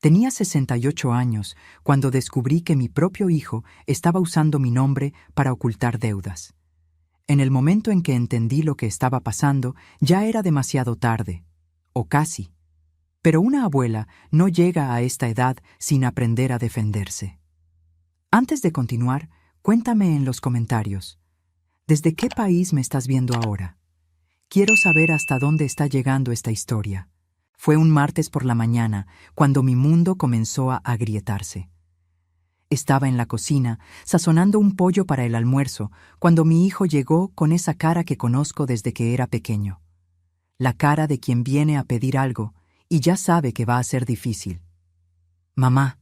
Tenía 68 años cuando descubrí que mi propio hijo estaba usando mi nombre para ocultar deudas. En el momento en que entendí lo que estaba pasando, ya era demasiado tarde, o casi. Pero una abuela no llega a esta edad sin aprender a defenderse. Antes de continuar, cuéntame en los comentarios, ¿desde qué país me estás viendo ahora? Quiero saber hasta dónde está llegando esta historia. Fue un martes por la mañana, cuando mi mundo comenzó a agrietarse. Estaba en la cocina, sazonando un pollo para el almuerzo, cuando mi hijo llegó con esa cara que conozco desde que era pequeño. La cara de quien viene a pedir algo y ya sabe que va a ser difícil. Mamá,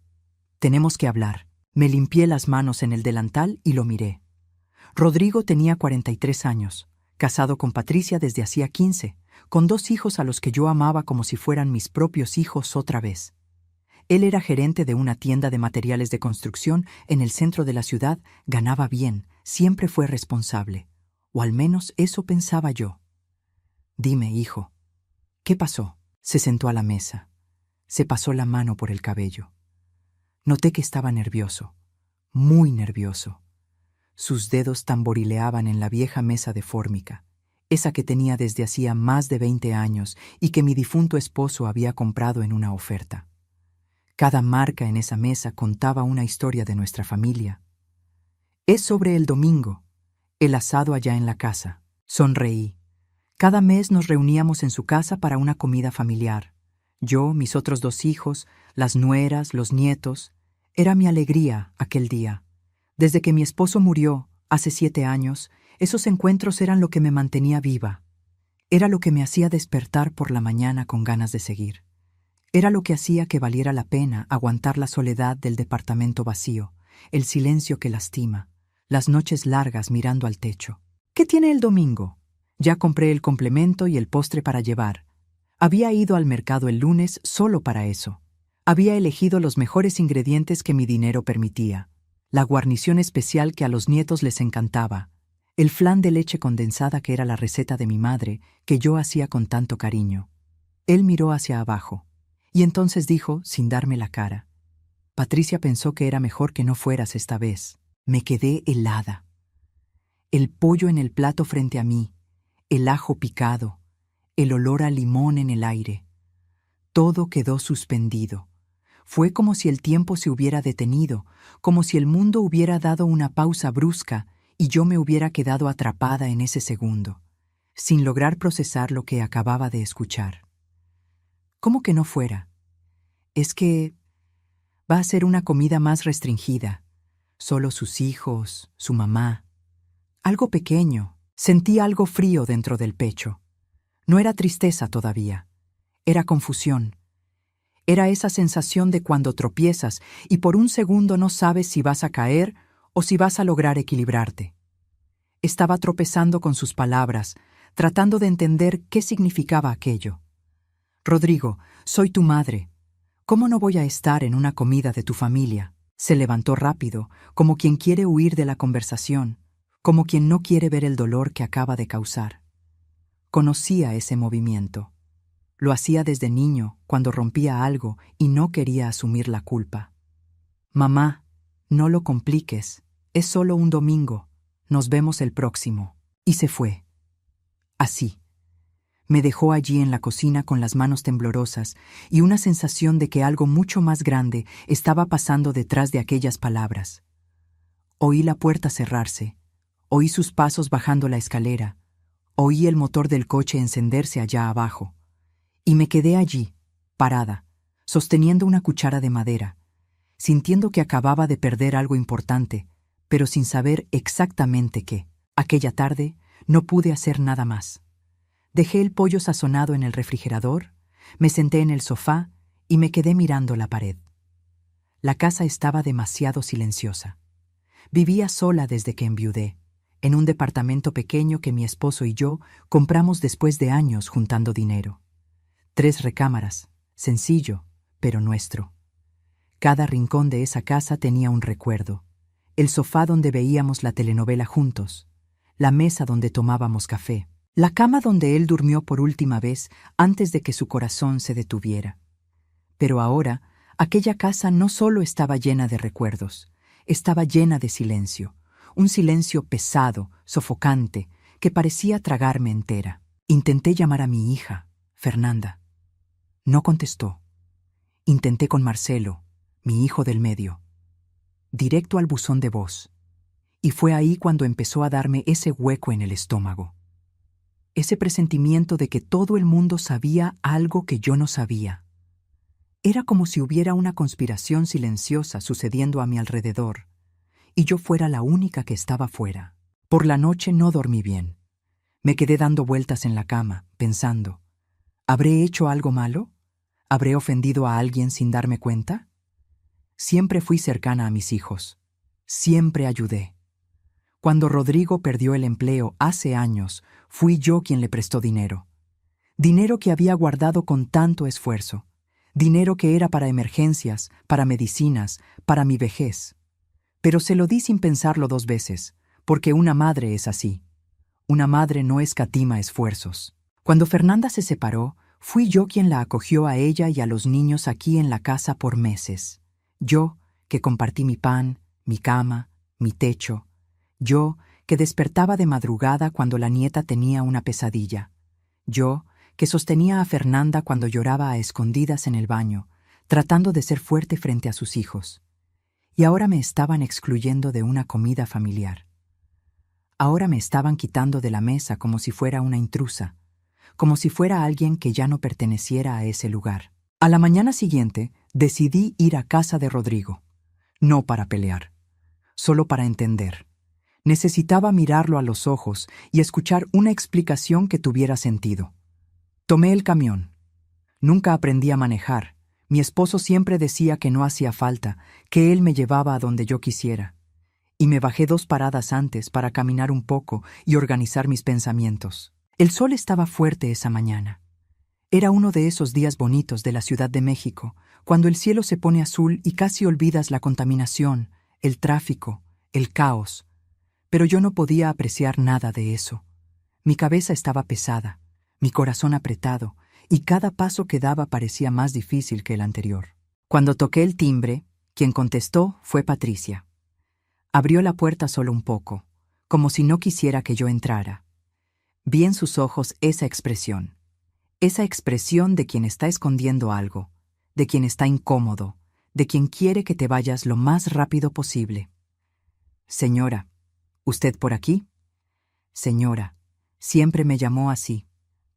tenemos que hablar. Me limpié las manos en el delantal y lo miré. Rodrigo tenía 43 años, casado con Patricia desde hacía 15, con 2 hijos a los que yo amaba como si fueran mis propios hijos otra vez. Él era gerente de una tienda de materiales de construcción en el centro de la ciudad, ganaba bien, siempre fue responsable. O al menos eso pensaba yo. Dime, hijo, ¿qué pasó? Se sentó a la mesa. Se pasó la mano por el cabello. Noté que estaba nervioso, muy nervioso. Sus dedos tamborileaban en la vieja mesa de fórmica, esa que tenía desde hacía más de 20 años y que mi difunto esposo había comprado en una oferta. Cada marca en esa mesa contaba una historia de nuestra familia. Es sobre el domingo, el asado allá en la casa. Sonreí. Cada mes nos reuníamos en su casa para una comida familiar. Yo, mis otros 2 hijos, las nueras, los nietos. Era mi alegría aquel día. Desde que mi esposo murió, hace 7 años, esos encuentros eran lo que me mantenía viva. Era lo que me hacía despertar por la mañana con ganas de seguir. Era lo que hacía que valiera la pena aguantar la soledad del departamento vacío, el silencio que lastima, las noches largas mirando al techo. ¿Qué tiene el domingo? Ya compré el complemento y el postre para llevar. Había ido al mercado el lunes solo para eso. Había elegido los mejores ingredientes que mi dinero permitía. La guarnición especial que a los nietos les encantaba, el flan de leche condensada que era la receta de mi madre, que yo hacía con tanto cariño. Él miró hacia abajo, y entonces dijo, sin darme la cara, Patricia pensó que era mejor que no fueras esta vez. Me quedé helada. El pollo en el plato frente a mí, el ajo picado, el olor a limón en el aire. Todo quedó suspendido. Fue como si el tiempo se hubiera detenido, como si el mundo hubiera dado una pausa brusca y yo me hubiera quedado atrapada en ese segundo, sin lograr procesar lo que acababa de escuchar. ¿Cómo que no fuera? Es que va a ser una comida más restringida, solo sus hijos, su mamá. Algo pequeño, sentí algo frío dentro del pecho. No era tristeza todavía, era confusión. Era esa sensación de cuando tropiezas y por un segundo no sabes si vas a caer o si vas a lograr equilibrarte. Estaba tropezando con sus palabras, tratando de entender qué significaba aquello. Rodrigo, soy tu madre. ¿Cómo no voy a estar en una comida de tu familia? Se levantó rápido, como quien quiere huir de la conversación, como quien no quiere ver el dolor que acaba de causar. Conocía ese movimiento. Lo hacía desde niño, cuando rompía algo y no quería asumir la culpa. Mamá, no lo compliques. Es solo un domingo. Nos vemos el próximo. Y se fue. Así. Me dejó allí en la cocina con las manos temblorosas y una sensación de que algo mucho más grande estaba pasando detrás de aquellas palabras. Oí la puerta cerrarse. Oí sus pasos bajando la escalera. Oí el motor del coche encenderse allá abajo. Y me quedé allí, parada, sosteniendo una cuchara de madera, sintiendo que acababa de perder algo importante, pero sin saber exactamente qué. Aquella tarde no pude hacer nada más. Dejé el pollo sazonado en el refrigerador, me senté en el sofá y me quedé mirando la pared. La casa estaba demasiado silenciosa. Vivía sola desde que enviudé, en un departamento pequeño que mi esposo y yo compramos después de años juntando dinero. 3 recámaras, sencillo, pero nuestro. Cada rincón de esa casa tenía un recuerdo. El sofá donde veíamos la telenovela juntos, la mesa donde tomábamos café, la cama donde él durmió por última vez antes de que su corazón se detuviera. Pero ahora, Aquella casa no solo estaba llena de recuerdos, estaba llena de silencio, un silencio pesado, sofocante, que parecía tragarme entera. Intenté llamar a mi hija, Fernanda. No contestó. Intenté con Marcelo, mi hijo del medio. Directo al buzón de voz. Y fue ahí cuando empezó a darme ese hueco en el estómago. Ese presentimiento de que todo el mundo sabía algo que yo no sabía. Era como si hubiera una conspiración silenciosa sucediendo a mi alrededor, y yo fuera la única que estaba fuera. Por la noche no dormí bien. Me quedé dando vueltas en la cama, pensando, ¿habré hecho algo malo? ¿Habré ofendido a alguien sin darme cuenta? Siempre fui cercana a mis hijos. Siempre ayudé. Cuando Rodrigo perdió el empleo hace años, fui yo quien le prestó dinero. Dinero que había guardado con tanto esfuerzo. Dinero que era para emergencias, para medicinas, para mi vejez. Pero se lo di sin pensarlo 2 veces, porque una madre es así. Una madre no escatima esfuerzos. Cuando Fernanda se separó, fui yo quien la acogió a ella y a los niños aquí en la casa por meses. Yo, que compartí mi pan, mi cama, mi techo. Yo, que despertaba de madrugada cuando la nieta tenía una pesadilla. Yo, que sostenía a Fernanda cuando lloraba a escondidas en el baño, tratando de ser fuerte frente a sus hijos. Y ahora me estaban excluyendo de una comida familiar. Ahora me estaban quitando de la mesa como si fuera una intrusa, como si fuera alguien que ya no perteneciera a ese lugar. A la mañana siguiente, decidí ir a casa de Rodrigo. No para pelear, solo para entender. Necesitaba mirarlo a los ojos y escuchar una explicación que tuviera sentido. Tomé el camión. Nunca aprendí a manejar. Mi esposo siempre decía que no hacía falta, que él me llevaba a donde yo quisiera. Y me bajé 2 paradas antes para caminar un poco y organizar mis pensamientos. El sol estaba fuerte esa mañana. Era uno de esos días bonitos de la Ciudad de México, cuando el cielo se pone azul y casi olvidas la contaminación, el tráfico, el caos. Pero yo no podía apreciar nada de eso. Mi cabeza estaba pesada, mi corazón apretado, y cada paso que daba parecía más difícil que el anterior. Cuando toqué el timbre, quien contestó fue Patricia. Abrió la puerta solo un poco, como si no quisiera que yo entrara. Vi en sus ojos esa expresión de quien está escondiendo algo, de quien está incómodo, de quien quiere que te vayas lo más rápido posible. Señora, ¿usted por aquí? Señora, siempre me llamó así.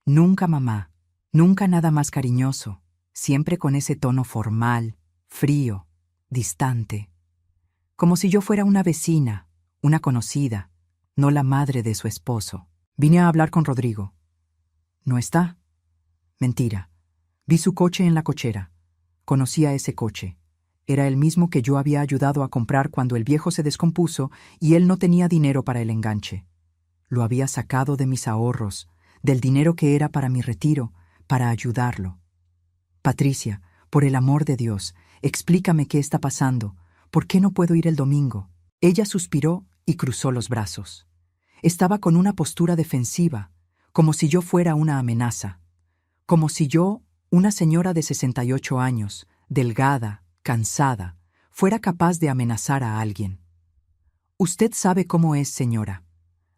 Nunca mamá, nunca nada más cariñoso, siempre con ese tono formal, frío, distante. Como si yo fuera una vecina, una conocida, no la madre de su esposo. Vine a hablar con Rodrigo. ¿No está? Mentira. Vi su coche en la cochera. Conocía ese coche. Era el mismo que yo había ayudado a comprar cuando el viejo se descompuso y él no tenía dinero para el enganche. Lo había sacado de mis ahorros, del dinero que era para mi retiro, para ayudarlo. Patricia, por el amor de Dios, explícame qué está pasando. ¿Por qué no puedo ir el domingo? Ella suspiró y cruzó los brazos. Estaba con una postura defensiva, como si yo fuera una amenaza. Como si yo, una señora de 68 años, delgada, cansada, fuera capaz de amenazar a alguien. Usted sabe cómo es, señora.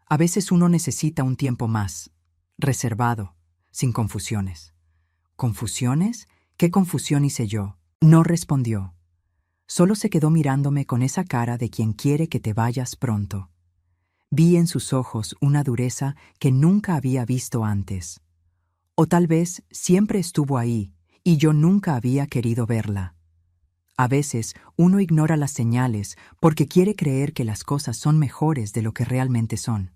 A veces uno necesita un tiempo más, reservado, sin confusiones. ¿Confusiones? ¿Qué confusión hice yo? No respondió. Solo se quedó mirándome con esa cara de quien quiere que te vayas pronto. Vi en sus ojos una dureza que nunca había visto antes. O tal vez siempre estuvo ahí y yo nunca había querido verla. A veces uno ignora las señales porque quiere creer que las cosas son mejores de lo que realmente son.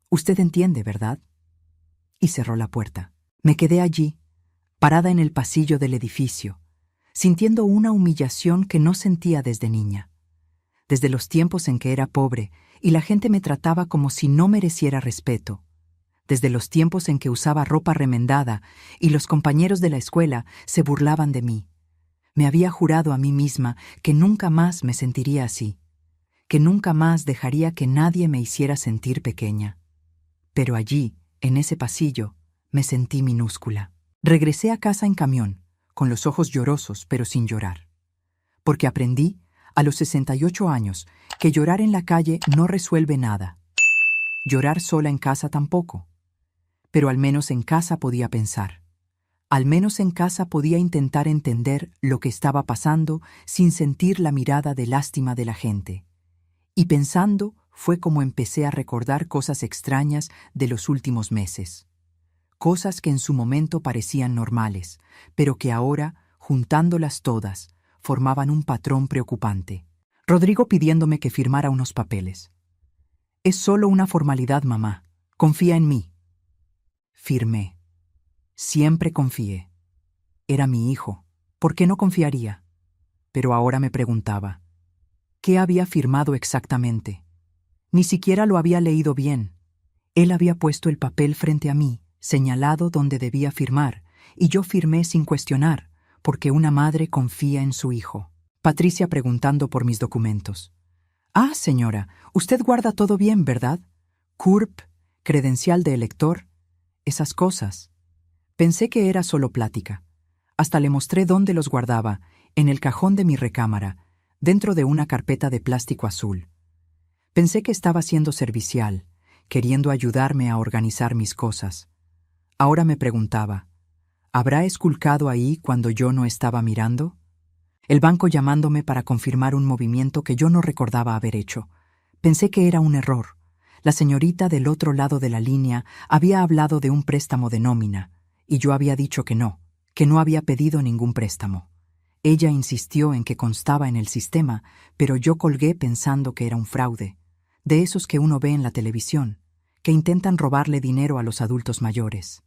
Usted entiende, ¿verdad? Y cerró la puerta. Me quedé allí, parada en el pasillo del edificio, sintiendo una humillación que no sentía desde niña. Desde los tiempos en que era pobre y la gente me trataba como si no mereciera respeto. Desde los tiempos en que usaba ropa remendada y los compañeros de la escuela se burlaban de mí. Me había jurado a mí misma que nunca más me sentiría así, que nunca más dejaría que nadie me hiciera sentir pequeña. Pero allí, en ese pasillo, me sentí minúscula. Regresé a casa en camión, con los ojos llorosos pero sin llorar. Porque aprendí, a los 68 años, que llorar en la calle no resuelve nada. Llorar sola en casa tampoco. Pero al menos en casa podía pensar. Al menos en casa podía intentar entender lo que estaba pasando sin sentir la mirada de lástima de la gente. Y pensando fue como empecé a recordar cosas extrañas de los últimos meses. Cosas que en su momento parecían normales, pero que ahora, juntándolas todas, formaban un patrón preocupante. Rodrigo pidiéndome que firmara unos papeles. «Es solo una formalidad, mamá. Confía en mí». Firmé. Siempre confié. Era mi hijo. ¿Por qué no confiaría? Pero ahora me preguntaba, ¿qué había firmado exactamente? Ni siquiera lo había leído bien. Él había puesto el papel frente a mí, señalado donde debía firmar, y yo firmé sin cuestionar, porque una madre confía en su hijo. Patricia preguntando por mis documentos. «Ah, señora, usted guarda todo bien, ¿verdad? CURP, credencial de elector, esas cosas». Pensé que era solo plática. Hasta le mostré dónde los guardaba, en el cajón de mi recámara, dentro de una carpeta de plástico azul. Pensé que estaba siendo servicial, queriendo ayudarme a organizar mis cosas. Ahora me preguntaba, ¿habrá esculcado ahí cuando yo no estaba mirando? El banco llamándome para confirmar un movimiento que yo no recordaba haber hecho. Pensé que era un error. La señorita del otro lado de la línea había hablado de un préstamo de nómina, y yo había dicho que no había pedido ningún préstamo. Ella insistió en que constaba en el sistema, pero yo colgué pensando que era un fraude, de esos que uno ve en la televisión, que intentan robarle dinero a los adultos mayores.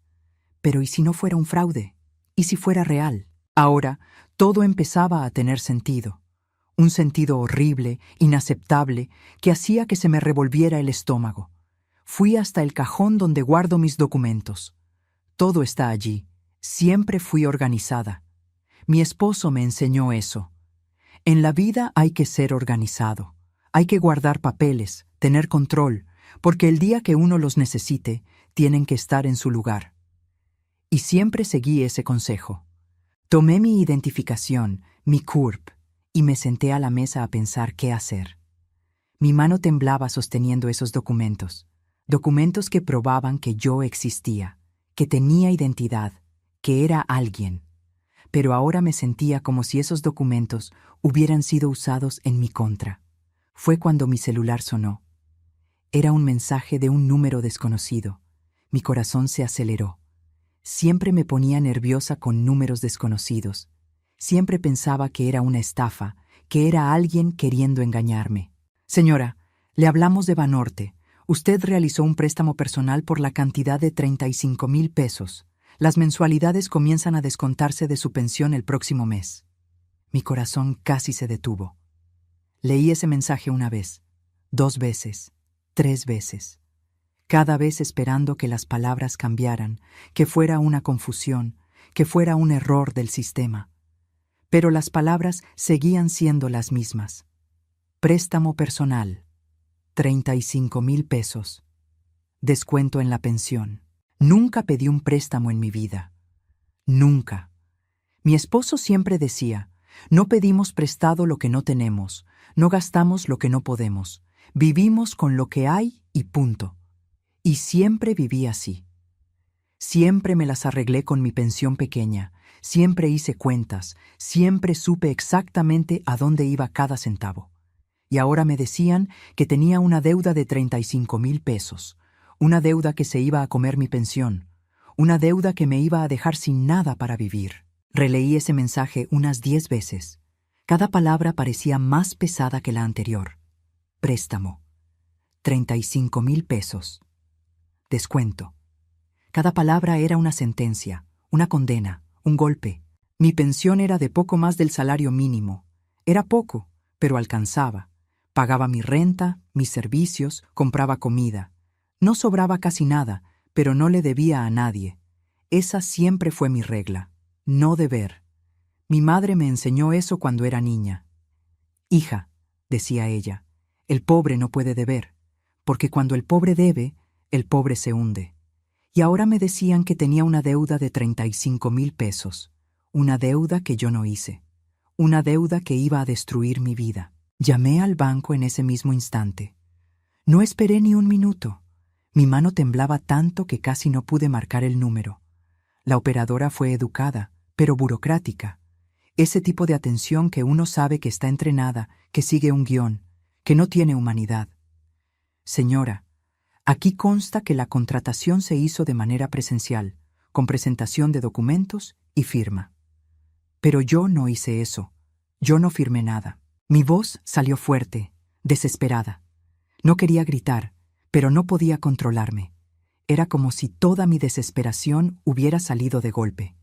Pero ¿y si no fuera un fraude? ¿Y si fuera real? Ahora, todo empezaba a tener sentido. Un sentido horrible, inaceptable, que hacía que se me revolviera el estómago. Fui hasta el cajón donde guardo mis documentos. Todo está allí. Siempre fui organizada. Mi esposo me enseñó eso. En la vida hay que ser organizado. Hay que guardar papeles, tener control, porque el día que uno los necesite, tienen que estar en su lugar. Y siempre seguí ese consejo. Tomé mi identificación, mi CURP, y me senté a la mesa a pensar qué hacer. Mi mano temblaba sosteniendo esos documentos. Documentos que probaban que yo existía, que tenía identidad, que era alguien. Pero ahora me sentía como si esos documentos hubieran sido usados en mi contra. Fue cuando mi celular sonó. Era un mensaje de un número desconocido. Mi corazón se aceleró. Siempre me ponía nerviosa con números desconocidos. Siempre pensaba que era una estafa, que era alguien queriendo engañarme. «Señora, le hablamos de Banorte. Usted realizó un préstamo personal por la cantidad de 35,000 pesos. Las mensualidades comienzan a descontarse de su pensión el próximo mes». Mi corazón casi se detuvo. Leí ese mensaje una vez, 2 veces, 3 veces. Cada vez esperando que las palabras cambiaran, que fuera una confusión, que fuera un error del sistema. Pero las palabras seguían siendo las mismas. Préstamo personal, 35,000 pesos. Descuento en la pensión. Nunca pedí un préstamo en mi vida. Nunca. Mi esposo siempre decía, no pedimos prestado lo que no tenemos, no gastamos lo que no podemos, vivimos con lo que hay y punto. Y siempre viví así. Siempre me las arreglé con mi pensión pequeña, siempre hice cuentas, siempre supe exactamente a dónde iba cada centavo. Y ahora me decían que tenía una deuda de 35,000 pesos. Una deuda que se iba a comer mi pensión, una deuda que me iba a dejar sin nada para vivir. Releí ese mensaje unas 10 veces. Cada palabra parecía más pesada que la anterior. Préstamo. 35,000 pesos. Descuento. Cada palabra era una sentencia, una condena, un golpe. Mi pensión era de poco más del salario mínimo. Era poco, pero alcanzaba. Pagaba mi renta, mis servicios, compraba comida. No sobraba casi nada, pero no le debía a nadie. Esa siempre fue mi regla, no deber. Mi madre me enseñó eso cuando era niña. «Hija», decía ella, «el pobre no puede deber, porque cuando el pobre debe, el pobre se hunde». Y ahora me decían que tenía una deuda de 35,000 pesos, una deuda que yo no hice, una deuda que iba a destruir mi vida. Llamé al banco en ese mismo instante. No esperé ni un minuto. Mi mano temblaba tanto que casi no pude marcar el número. La operadora fue educada, pero burocrática. Ese tipo de atención que uno sabe que está entrenada, que sigue un guión, que no tiene humanidad. Señora, aquí consta que la contratación se hizo de manera presencial, con presentación de documentos y firma. Pero yo no hice eso. Yo no firmé nada. Mi voz salió fuerte, desesperada. No quería gritar, pero no podía controlarme. Era como si toda mi desesperación hubiera salido de golpe.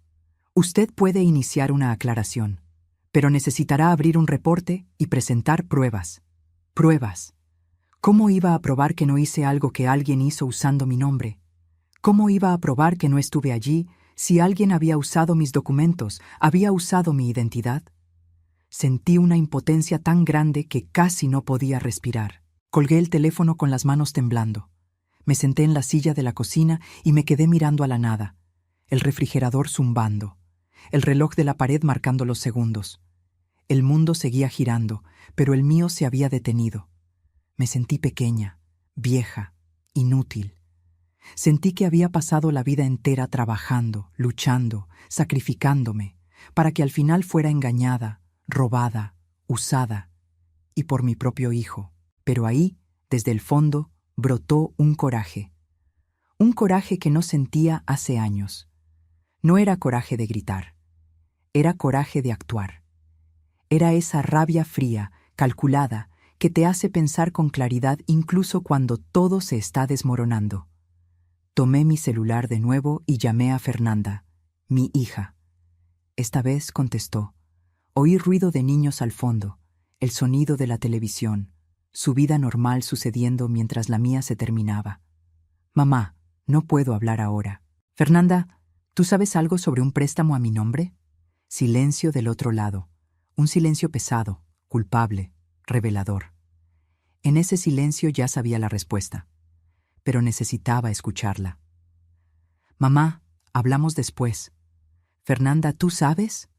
Usted puede iniciar una aclaración, pero necesitará abrir un reporte y presentar pruebas. Pruebas. ¿Cómo iba a probar que no hice algo que alguien hizo usando mi nombre? ¿Cómo iba a probar que no estuve allí si alguien había usado mis documentos, había usado mi identidad? Sentí una impotencia tan grande que casi no podía respirar. Colgué el teléfono con las manos temblando. Me senté en la silla de la cocina y me quedé mirando a la nada. El refrigerador zumbando. El reloj de la pared marcando los segundos. El mundo seguía girando, pero el mío se había detenido. Me sentí pequeña, vieja, inútil. Sentí que había pasado la vida entera trabajando, luchando, sacrificándome, para que al final fuera engañada, robada, usada, y por mi propio hijo. Pero ahí, desde el fondo, brotó un coraje que no sentía hace años. No era coraje de gritar, era coraje de actuar. Era esa rabia fría, calculada, que te hace pensar con claridad incluso cuando todo se está desmoronando. Tomé mi celular de nuevo y llamé a Fernanda, mi hija. Esta vez contestó. Oí ruido de niños al fondo, el sonido de la televisión, su vida normal sucediendo mientras la mía se terminaba. Mamá, no puedo hablar ahora. Fernanda, ¿tú sabes algo sobre un préstamo a mi nombre? Silencio del otro lado. Un silencio pesado, culpable, revelador. En ese silencio ya sabía la respuesta, pero necesitaba escucharla. Mamá, hablamos después. Fernanda, ¿tú sabes?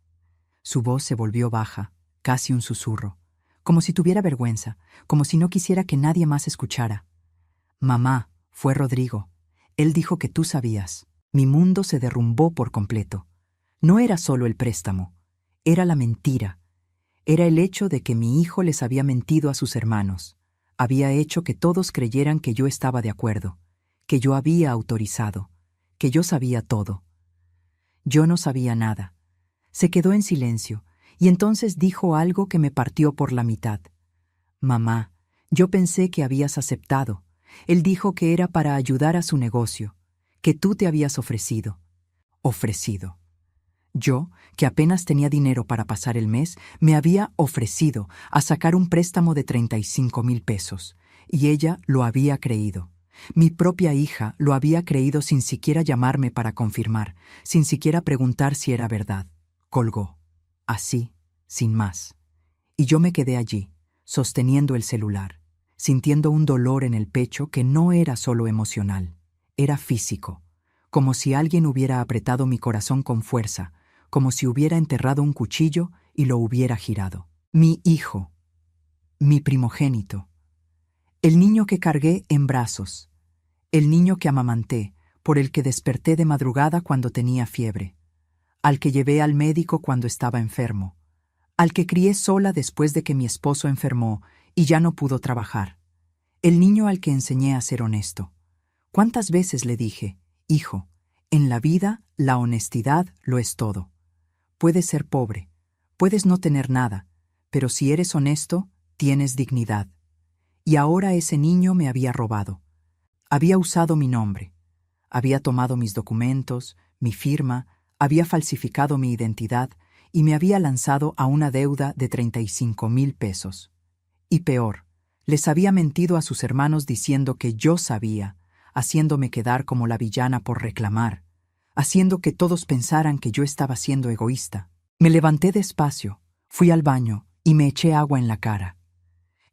Su voz se volvió baja, casi un susurro, como si tuviera vergüenza, como si no quisiera que nadie más escuchara. Mamá, fue Rodrigo. Él dijo que tú sabías. Mi mundo se derrumbó por completo. No era solo el préstamo, era la mentira. Era el hecho de que mi hijo les había mentido a sus hermanos. Había hecho que todos creyeran que yo estaba de acuerdo, que yo había autorizado, que yo sabía todo. Yo no sabía nada. Se quedó en silencio, y entonces dijo algo que me partió por la mitad. Mamá, yo pensé que habías aceptado. Él dijo que era para ayudar a su negocio, que tú te habías ofrecido. Ofrecido. Yo, que apenas tenía dinero para pasar el mes, me había ofrecido a sacar un préstamo de 35,000 pesos, y ella lo había creído. Mi propia hija lo había creído sin siquiera llamarme para confirmar, sin siquiera preguntar si era verdad. Colgó. Así, sin más. Y yo me quedé allí, sosteniendo el celular, sintiendo un dolor en el pecho que no era solo emocional, era físico, como si alguien hubiera apretado mi corazón con fuerza, como si hubiera enterrado un cuchillo y lo hubiera girado. Mi hijo, mi primogénito, el niño que cargué en brazos, el niño que amamanté, por el que desperté de madrugada cuando tenía fiebre, al que llevé al médico cuando estaba enfermo, al que crié sola después de que mi esposo enfermó y ya no pudo trabajar, el niño al que enseñé a ser honesto. ¿Cuántas veces le dije, hijo, en la vida la honestidad lo es todo? Puedes ser pobre, puedes no tener nada, pero si eres honesto, tienes dignidad. Y ahora ese niño me había robado. Había usado mi nombre, había tomado mis documentos, mi firma, había falsificado mi identidad y me había lanzado a una deuda de 35,000 pesos. Y peor, les había mentido a sus hermanos diciendo que yo sabía, haciéndome quedar como la villana por reclamar, haciendo que todos pensaran que yo estaba siendo egoísta. Me levanté despacio, fui al baño y me eché agua en la cara.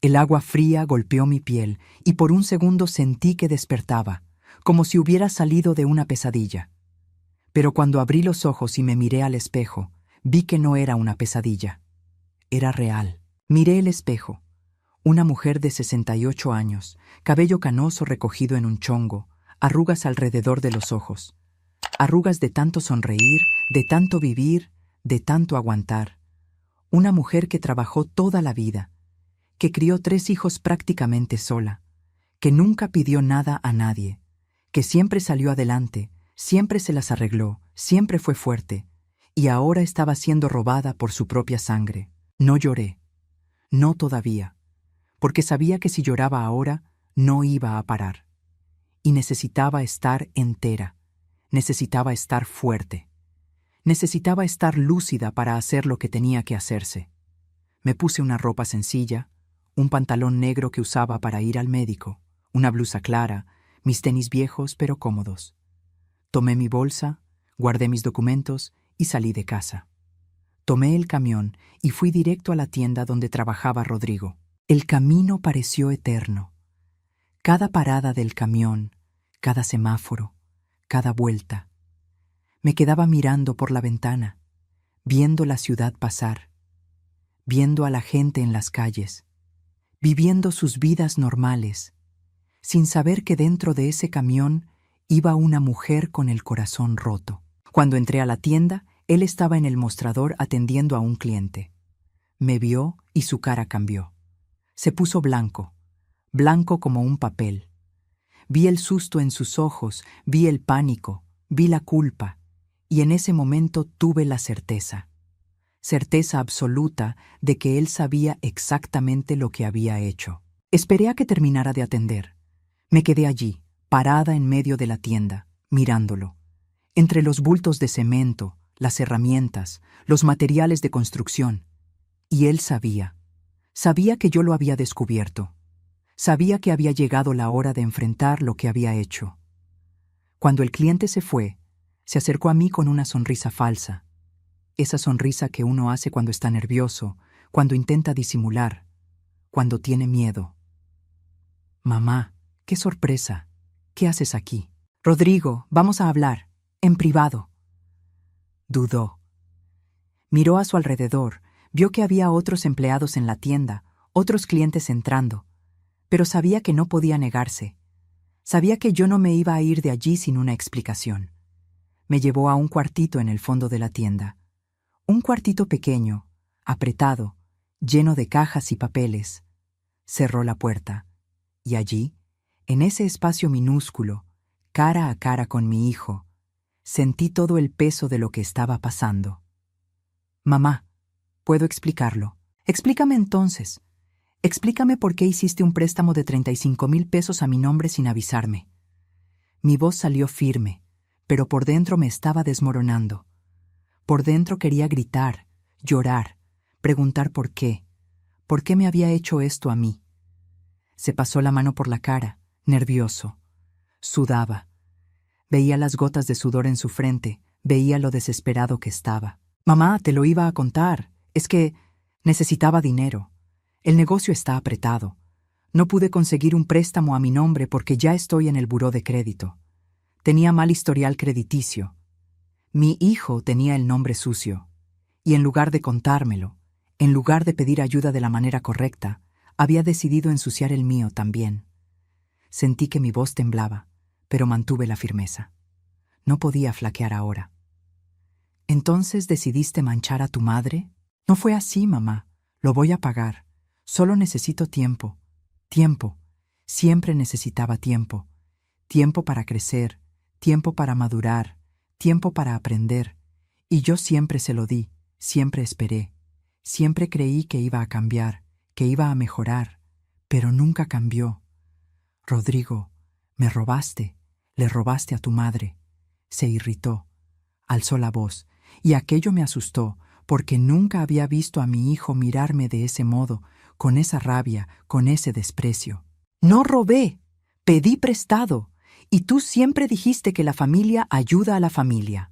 El agua fría golpeó mi piel y por un segundo sentí que despertaba, como si hubiera salido de una pesadilla. Pero cuando abrí los ojos y me miré al espejo, Vi que no era una pesadilla. Era real. Miré el espejo. Una mujer de 68 años, cabello canoso recogido en un chongo, arrugas alrededor de los ojos. Arrugas de tanto sonreír, de tanto vivir, de tanto aguantar. Una mujer que trabajó toda la vida, que crió 3 hijos prácticamente sola, que nunca pidió nada a nadie, que siempre salió adelante, siempre se las arregló, siempre fue fuerte, y ahora estaba siendo robada por su propia sangre. No lloré. No todavía, porque sabía que si lloraba ahora, no iba a parar. Y necesitaba estar entera, necesitaba estar fuerte, necesitaba estar lúcida para hacer lo que tenía que hacerse. Me puse una ropa sencilla, un pantalón negro que usaba para ir al médico, una blusa clara, mis tenis viejos pero cómodos. Tomé mi bolsa, guardé mis documentos y salí de casa. Tomé el camión y fui directo a la tienda donde trabajaba Rodrigo. El camino pareció eterno. Cada parada del camión, cada semáforo, cada vuelta. Me quedaba mirando por la ventana, viendo la ciudad pasar, viendo a la gente en las calles, viviendo sus vidas normales, sin saber que dentro de ese camión iba una mujer con el corazón roto. Cuando entré a la tienda, él estaba en el mostrador atendiendo a un cliente. Me vio y su cara cambió. Se puso blanco, blanco como un papel. Vi el susto en sus ojos, vi el pánico, vi la culpa, y en ese momento tuve la certeza absoluta de que él sabía exactamente lo que había hecho. Esperé a que terminara de atender. Me quedé allí, parada en medio de la tienda, mirándolo. Entre los bultos de cemento, las herramientas, los materiales de construcción. Y él sabía que yo lo había descubierto. Sabía que había llegado la hora de enfrentar lo que había hecho. Cuando el cliente se fue, se acercó a mí con una sonrisa falsa. Esa sonrisa que uno hace cuando está nervioso, cuando intenta disimular, cuando tiene miedo. Mamá, qué sorpresa. ¿Qué haces aquí? Rodrigo, vamos a hablar, en privado. Dudó. Miró a su alrededor, vio que había otros empleados en la tienda, otros clientes entrando, pero sabía que no podía negarse. Sabía que yo no me iba a ir de allí sin una explicación. Me llevó a un cuartito en el fondo de la tienda. Un cuartito pequeño, apretado, lleno de cajas y papeles. Cerró la puerta, y allí, en ese espacio minúsculo, cara a cara con mi hijo, sentí todo el peso de lo que estaba pasando. Mamá, puedo explicarlo. Explícame entonces. Explícame por qué hiciste un préstamo de 35,000 pesos a mi nombre sin avisarme. Mi voz salió firme, pero por dentro me estaba desmoronando. Por dentro quería gritar, llorar, preguntar por qué me había hecho esto a mí. Se pasó la mano por la cara, nervioso. Sudaba. Veía las gotas de sudor en su frente, veía lo desesperado que estaba. Mamá, te lo iba a contar. Es que necesitaba dinero. El negocio está apretado. No pude conseguir un préstamo a mi nombre porque ya estoy en el buró de crédito. Tenía mal historial crediticio. Mi hijo tenía el nombre sucio. Y en lugar de contármelo, en lugar de pedir ayuda de la manera correcta, había decidido ensuciar el mío también. Sentí que mi voz temblaba, pero mantuve la firmeza. No podía flaquear ahora. ¿Entonces decidiste manchar a tu madre? No fue así, mamá. Lo voy a pagar. Solo necesito tiempo. Tiempo. Siempre necesitaba tiempo. Tiempo para crecer, tiempo para madurar, tiempo para aprender. Y yo siempre se lo di, siempre esperé. Siempre creí que iba a cambiar, que iba a mejorar, pero nunca cambió. Rodrigo, me robaste, le robaste a tu madre. Se irritó, alzó la voz, y aquello me asustó, porque nunca había visto a mi hijo mirarme de ese modo, con esa rabia, con ese desprecio. No robé, pedí prestado, y tú siempre dijiste que la familia ayuda a la familia.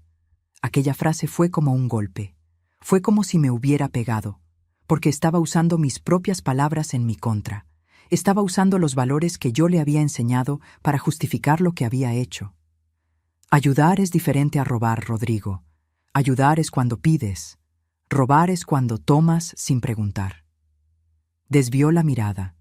Aquella frase fue como un golpe. Fue como si me hubiera pegado, porque estaba usando mis propias palabras en mi contra. Estaba usando los valores que yo le había enseñado para justificar lo que había hecho. Ayudar es diferente a robar, Rodrigo. Ayudar es cuando pides. Robar es cuando tomas sin preguntar. Desvió la mirada.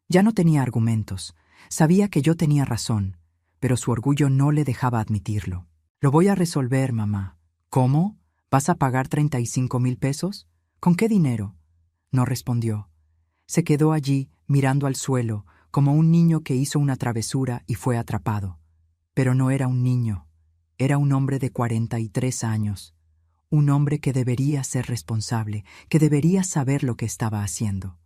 Ya no tenía argumentos. Sabía que yo tenía razón, pero su orgullo no le dejaba admitirlo. Lo voy a resolver, mamá. ¿Cómo? ¿Vas a pagar 35,000 pesos? ¿Con qué dinero? No respondió. Se quedó allí, mirando al suelo, como un niño que hizo una travesura y fue atrapado. Pero no era un niño. Era un hombre de 43 años. Un hombre que debería ser responsable, que debería saber lo que estaba haciendo.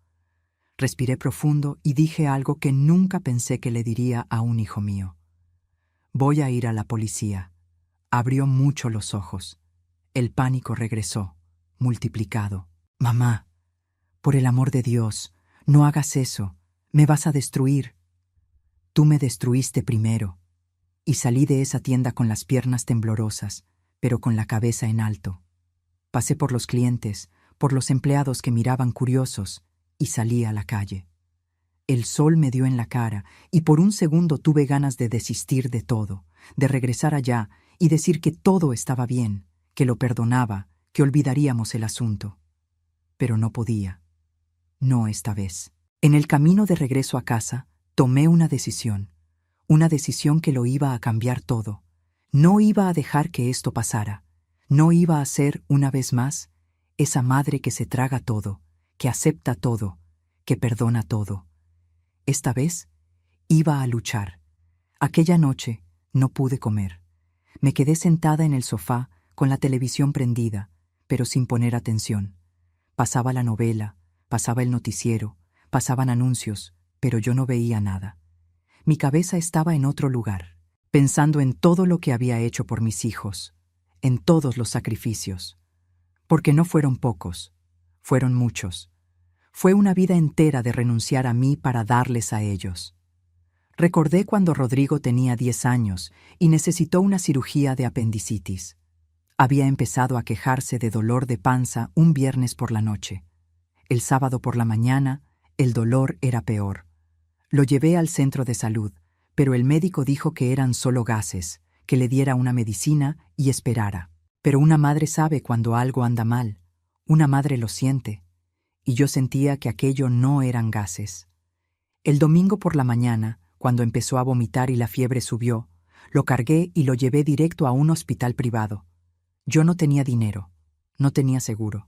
Respiré profundo y dije algo que nunca pensé que le diría a un hijo mío. Voy a ir a la policía. Abrió mucho los ojos. El pánico regresó, multiplicado. Mamá, por el amor de Dios, no hagas eso. Me vas a destruir. Tú me destruiste primero. Y salí de esa tienda con las piernas temblorosas, pero con la cabeza en alto. Pasé por los clientes, por los empleados que miraban curiosos, y salí a la calle. El sol me dio en la cara, y por un segundo tuve ganas de desistir de todo, de regresar allá y decir que todo estaba bien, que lo perdonaba, que olvidaríamos el asunto. Pero no podía. No esta vez. En el camino de regreso a casa, tomé una decisión que lo iba a cambiar todo. No iba a dejar que esto pasara. No iba a ser, una vez más, esa madre que se traga todo, que acepta todo, que perdona todo. Esta vez, iba a luchar. Aquella noche no pude comer. Me quedé sentada en el sofá, con la televisión prendida, pero sin poner atención. Pasaba la novela, pasaba el noticiero, pasaban anuncios, pero yo no veía nada. Mi cabeza estaba en otro lugar, pensando en todo lo que había hecho por mis hijos, en todos los sacrificios. Porque no fueron pocos, fueron muchos. Fue una vida entera de renunciar a mí para darles a ellos. Recordé cuando Rodrigo tenía 10 años y necesitó una cirugía de apendicitis. Había empezado a quejarse de dolor de panza un viernes por la noche. El sábado por la mañana, el dolor era peor. Lo llevé al centro de salud, pero el médico dijo que eran solo gases, que le diera una medicina y esperara. Pero una madre sabe cuando algo anda mal. Una madre lo siente. Y yo sentía que aquello no eran gases. El domingo por la mañana, cuando empezó a vomitar y la fiebre subió, lo cargué y lo llevé directo a un hospital privado. Yo no tenía dinero, no tenía seguro.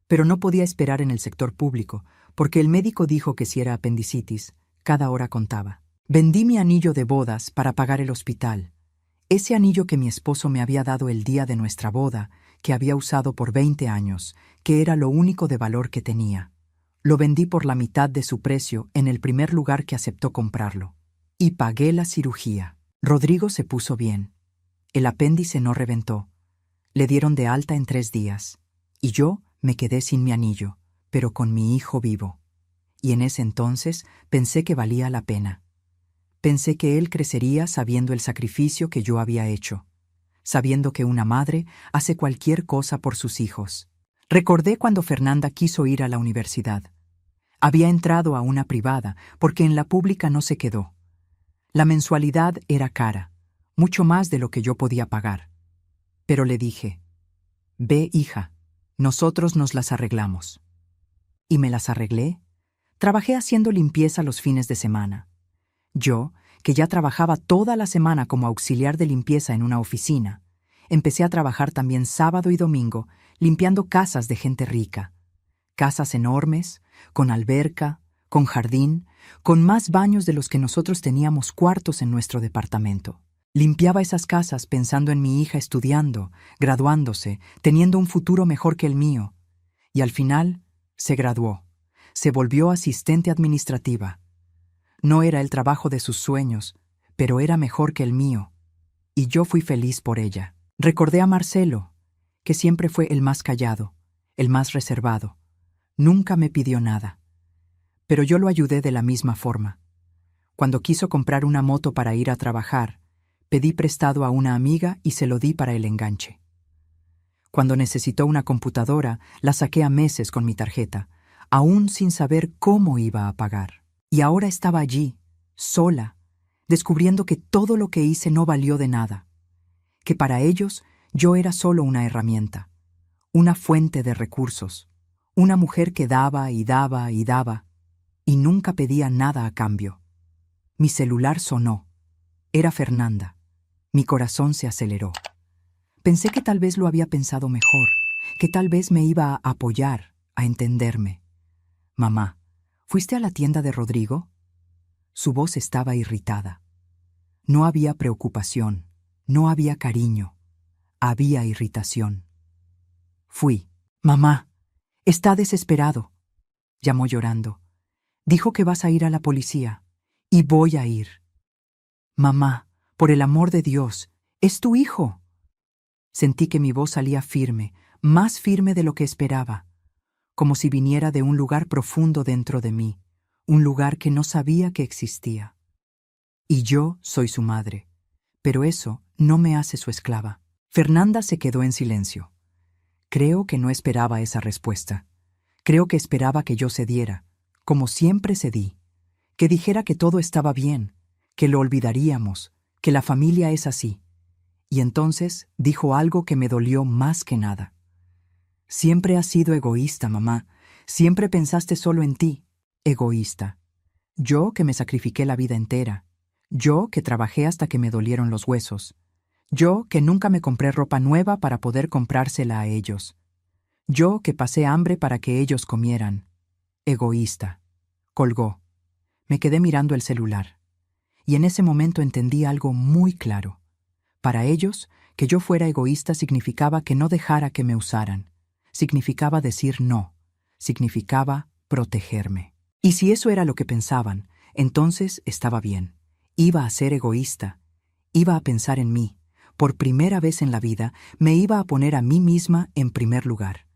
Pero no podía esperar en el sector público, porque el médico dijo que si era apendicitis, cada hora contaba. Vendí mi anillo de bodas para pagar el hospital. Ese anillo que mi esposo me había dado el día de nuestra boda, que había usado por 20 años, que era lo único de valor que tenía. Lo vendí por la mitad de su precio en el primer lugar que aceptó comprarlo. Y pagué la cirugía. Rodrigo se puso bien. El apéndice no reventó. Le dieron de alta en 3 días. Y yo me quedé sin mi anillo, pero con mi hijo vivo. Y en ese entonces pensé que valía la pena. Pensé que él crecería sabiendo el sacrificio que yo había hecho, sabiendo que una madre hace cualquier cosa por sus hijos. Recordé cuando Fernanda quiso ir a la universidad. Había entrado a una privada porque en la pública no se quedó. La mensualidad era cara, mucho más de lo que yo podía pagar. Pero le dije, ve, hija, nosotros nos las arreglamos. Y me las arreglé. Trabajé haciendo limpieza los fines de semana. Yo, que ya trabajaba toda la semana como auxiliar de limpieza en una oficina, empecé a trabajar también sábado y domingo limpiando casas de gente rica. Casas enormes, con alberca, con jardín, con más baños de los que nosotros teníamos cuartos en nuestro departamento. Limpiaba esas casas pensando en mi hija estudiando, graduándose, teniendo un futuro mejor que el mío. Y al final, se graduó. Se volvió asistente administrativa. No era el trabajo de sus sueños, pero era mejor que el mío. Y yo fui feliz por ella. Recordé a Marcelo, que siempre fue el más callado, el más reservado. Nunca me pidió nada. Pero yo lo ayudé de la misma forma. Cuando quiso comprar una moto para ir a trabajar, pedí prestado a una amiga y se lo di para el enganche. Cuando necesitó una computadora, la saqué a meses con mi tarjeta, aún sin saber cómo iba a pagar. Y ahora estaba allí, sola, descubriendo que todo lo que hice no valió de nada, que para ellos yo era solo una herramienta una fuente de recursos, una mujer que daba y daba y daba, y nunca pedía nada a cambio. Mi celular sonó. Era Fernanda. Mi corazón se aceleró. Pensé que tal vez lo había pensado mejor, que tal vez me iba a apoyar, a entenderme. Mamá, ¿fuiste a la tienda de Rodrigo? Su voz estaba irritada. No había preocupación, no había cariño, había irritación. Fui. Mamá, está desesperado, llamó llorando. Dijo que vas a ir a la policía, y voy a ir. Mamá, por el amor de Dios, es tu hijo. Sentí que mi voz salía firme, más firme de lo que esperaba, como si viniera de un lugar profundo dentro de mí, un lugar que no sabía que existía. Y yo soy su madre, pero eso no me hace su esclava. Fernanda se quedó en silencio. Creo que no esperaba esa respuesta. Creo que esperaba que yo cediera, como siempre cedí, que dijera que todo estaba bien, que lo olvidaríamos, que la familia es así. Y entonces dijo algo que me dolió más que nada. Siempre has sido egoísta, mamá. Siempre pensaste solo en ti. Egoísta. Yo que me sacrifiqué la vida entera. Yo que trabajé hasta que me dolieron los huesos. Yo que nunca me compré ropa nueva para poder comprársela a ellos. Yo que pasé hambre para que ellos comieran. Egoísta. Colgó. Me quedé mirando el celular. Y en ese momento entendí algo muy claro. Para ellos, que yo fuera egoísta significaba que no dejara que me usaran. Significaba decir no. Significaba protegerme. Y si eso era lo que pensaban, entonces estaba bien. Iba a ser egoísta. Iba a pensar en mí. Por primera vez en la vida, me iba a poner a mí misma en primer lugar.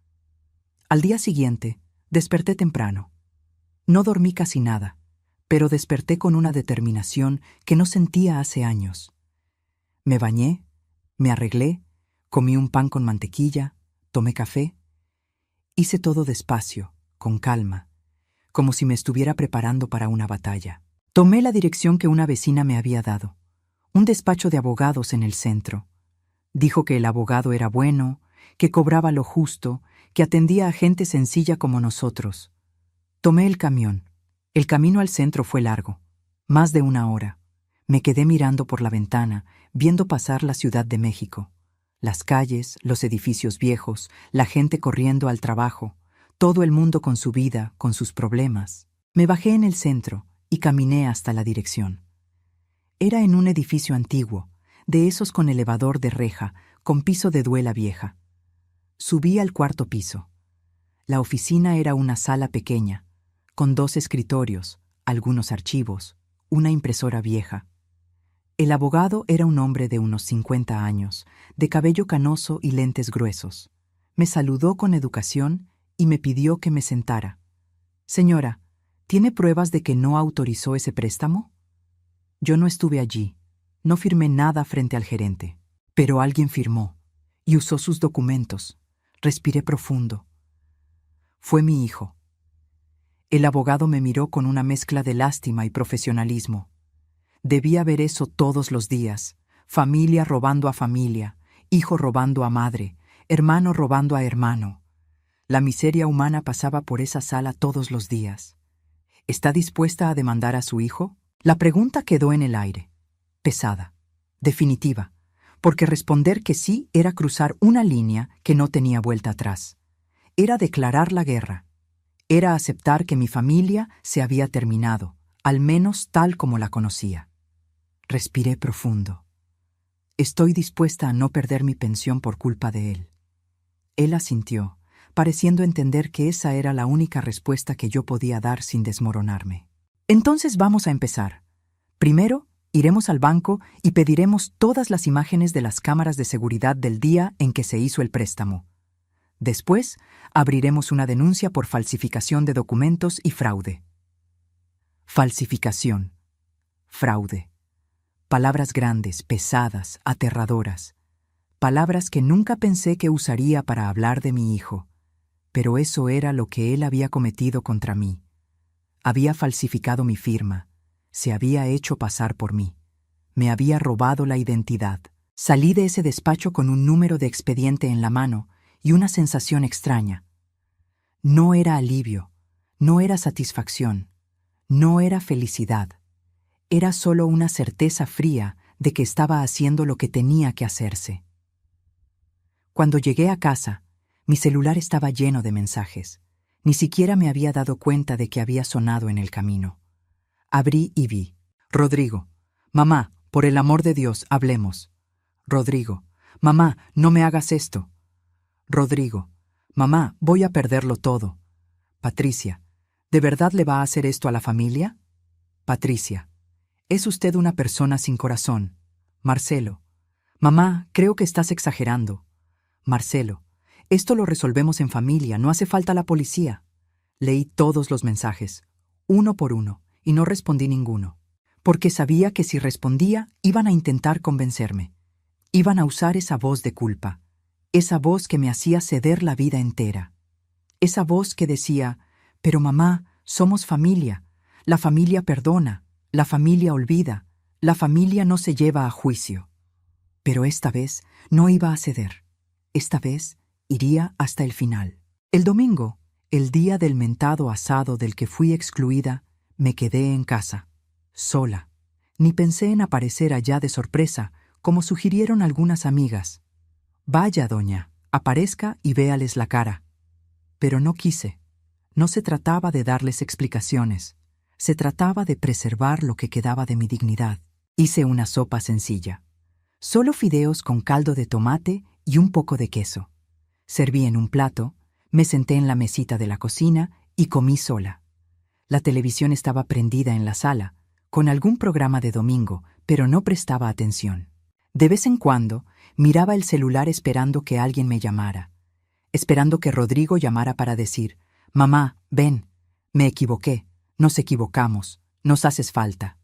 Al día siguiente, desperté temprano. No dormí casi nada, pero desperté con una determinación que no sentía hace años. Me bañé, me arreglé, comí un pan con mantequilla, tomé café. Hice todo despacio, con calma, como si me estuviera preparando para una batalla. Tomé la dirección que una vecina me había dado, un despacho de abogados en el centro. Dijo que el abogado era bueno, que cobraba lo justo, que atendía a gente sencilla como nosotros. Tomé el camión. El camino al centro fue largo, más de 1 hora. Me quedé mirando por la ventana, viendo pasar la Ciudad de México. Las calles, los edificios viejos, la gente corriendo al trabajo, todo el mundo con su vida, con sus problemas. Me bajé en el centro y caminé hasta la dirección. Era en un edificio antiguo, de esos con elevador de reja, con piso de duela vieja. Subí al 4º piso. La oficina era una sala pequeña, con 2 escritorios, algunos archivos, una impresora vieja. El abogado era un hombre de unos 50 años, de cabello canoso y lentes gruesos. Me saludó con educación y me pidió que me sentara. Señora, ¿tiene pruebas de que no autorizó ese préstamo? Yo no estuve allí, no firmé nada frente al gerente, pero alguien firmó y usó sus documentos. Respiré profundo. Fue mi hijo. El abogado me miró con una mezcla de lástima y profesionalismo. Debía ver eso todos los días, familia robando a familia, hijo robando a madre, hermano robando a hermano. La miseria humana pasaba por esa sala todos los días. ¿Está dispuesta a demandar a su hijo? La pregunta quedó en el aire, pesada, definitiva, porque responder que sí era cruzar una línea que no tenía vuelta atrás. Era declarar la guerra. Era aceptar que mi familia se había terminado, al menos tal como la conocía. Respiré profundo. Estoy dispuesta a no perder mi pensión por culpa de él. Él asintió, pareciendo entender que esa era la única respuesta que yo podía dar sin desmoronarme. Entonces vamos a empezar. Primero, iremos al banco y pediremos todas las imágenes de las cámaras de seguridad del día en que se hizo el préstamo. Después, abriremos una denuncia por falsificación de documentos y fraude. Falsificación. Fraude. Palabras grandes, pesadas, aterradoras. Palabras que nunca pensé que usaría para hablar de mi hijo. Pero eso era lo que él había cometido contra mí. Había falsificado mi firma. Se había hecho pasar por mí. Me había robado la identidad. Salí de ese despacho con un número de expediente en la mano y una sensación extraña. No era alivio, no era satisfacción, no era felicidad. Era solo una certeza fría de que estaba haciendo lo que tenía que hacerse. Cuando llegué a casa, mi celular estaba lleno de mensajes. Ni siquiera me había dado cuenta de que había sonado en el camino. Abrí y vi. Rodrigo. Mamá, por el amor de Dios, hablemos. Rodrigo. Mamá, no me hagas esto. Rodrigo. Mamá, voy a perderlo todo. Patricia. ¿De verdad le va a hacer esto a la familia? Patricia. Es usted una persona sin corazón. Marcelo. Mamá, creo que estás exagerando. Marcelo. Esto lo resolvemos en familia, no hace falta la policía. Leí todos los mensajes, uno por uno, y no respondí ninguno, porque sabía que si respondía iban a intentar convencerme. Iban a usar esa voz de culpa, esa voz que me hacía ceder la vida entera. Esa voz que decía, pero mamá, somos familia, la familia perdona, la familia olvida, la familia no se lleva a juicio. Pero esta vez no iba a ceder. Esta vez iría hasta el final. El domingo, el día del mentado asado del que fui excluida, me quedé en casa, sola. Ni pensé en aparecer allá de sorpresa, como sugirieron algunas amigas. Vaya, doña, aparezca y véales la cara. Pero no quise. No se trataba de darles explicaciones. Se trataba de preservar lo que quedaba de mi dignidad. Hice una sopa sencilla. Solo fideos con caldo de tomate y un poco de queso. Serví en un plato, me senté en la mesita de la cocina y comí sola. La televisión estaba prendida en la sala, con algún programa de domingo, pero no prestaba atención. De vez en cuando, miraba el celular esperando que alguien me llamara, esperando que Rodrigo llamara para decir, «Mamá, ven, me equivoqué, nos equivocamos, nos haces falta».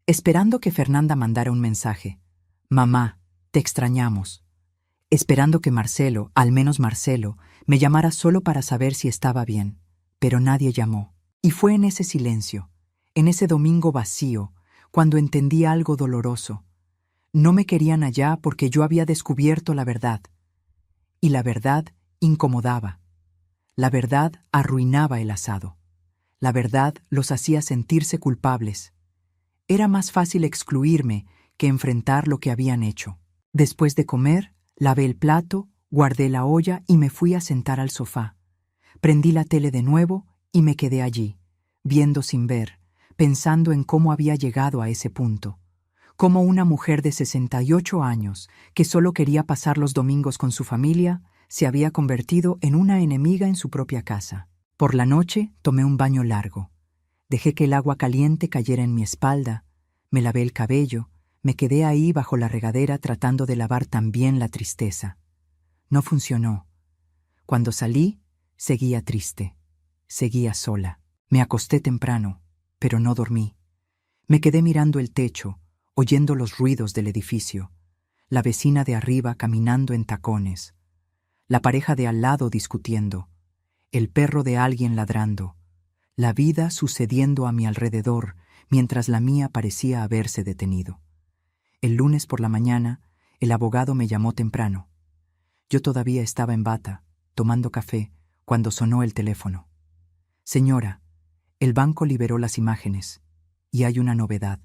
Esperando que Fernanda mandara un mensaje, «Mamá, te extrañamos». Esperando que Marcelo, al menos Marcelo, me llamara solo para saber si estaba bien, pero nadie llamó. Y fue en ese silencio, en ese domingo vacío, cuando entendí algo doloroso. No me querían allá porque yo había descubierto la verdad. Y la verdad incomodaba. La verdad arruinaba el asado. La verdad los hacía sentirse culpables. Era más fácil excluirme que enfrentar lo que habían hecho. Después de comer, lavé el plato, guardé la olla y me fui a sentar al sofá. Prendí la tele de nuevo y me quedé allí, viendo sin ver, pensando en cómo había llegado a ese punto. Cómo una mujer de 68 años, que solo quería pasar los domingos con su familia, se había convertido en una enemiga en su propia casa. Por la noche tomé un baño largo. Dejé que el agua caliente cayera en mi espalda, me lavé el cabello, me quedé ahí bajo la regadera tratando de lavar también la tristeza. No funcionó. Cuando salí, seguía triste. Seguía sola. Me acosté temprano, pero no dormí. Me quedé mirando el techo, oyendo los ruidos del edificio. La vecina de arriba caminando en tacones. La pareja de al lado discutiendo. El perro de alguien ladrando. La vida sucediendo a mi alrededor, mientras la mía parecía haberse detenido. El lunes por la mañana, el abogado me llamó temprano. Yo todavía estaba en bata, tomando café, cuando sonó el teléfono. Señora, el banco liberó las imágenes, y hay una novedad.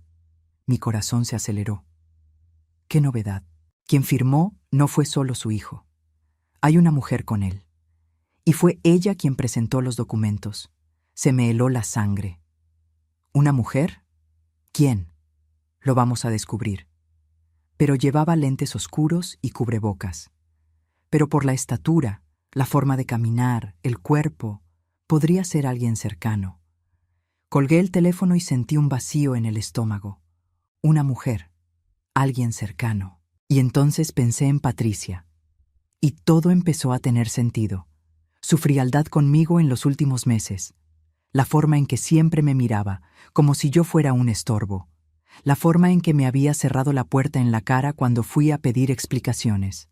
Mi corazón se aceleró. ¿Qué novedad? Quien firmó no fue solo su hijo. Hay una mujer con él. Y fue ella quien presentó los documentos. Se me heló la sangre. ¿Una mujer? ¿Quién? Lo vamos a descubrir. Pero llevaba lentes oscuros y cubrebocas. Pero por la estatura, la forma de caminar, el cuerpo, podría ser alguien cercano. Colgué el teléfono y sentí un vacío en el estómago. Una mujer, alguien cercano. Y entonces pensé en Patricia. Y todo empezó a tener sentido. Su frialdad conmigo en los últimos meses. La forma en que siempre me miraba, como si yo fuera un estorbo. La forma en que me había cerrado la puerta en la cara cuando fui a pedir explicaciones.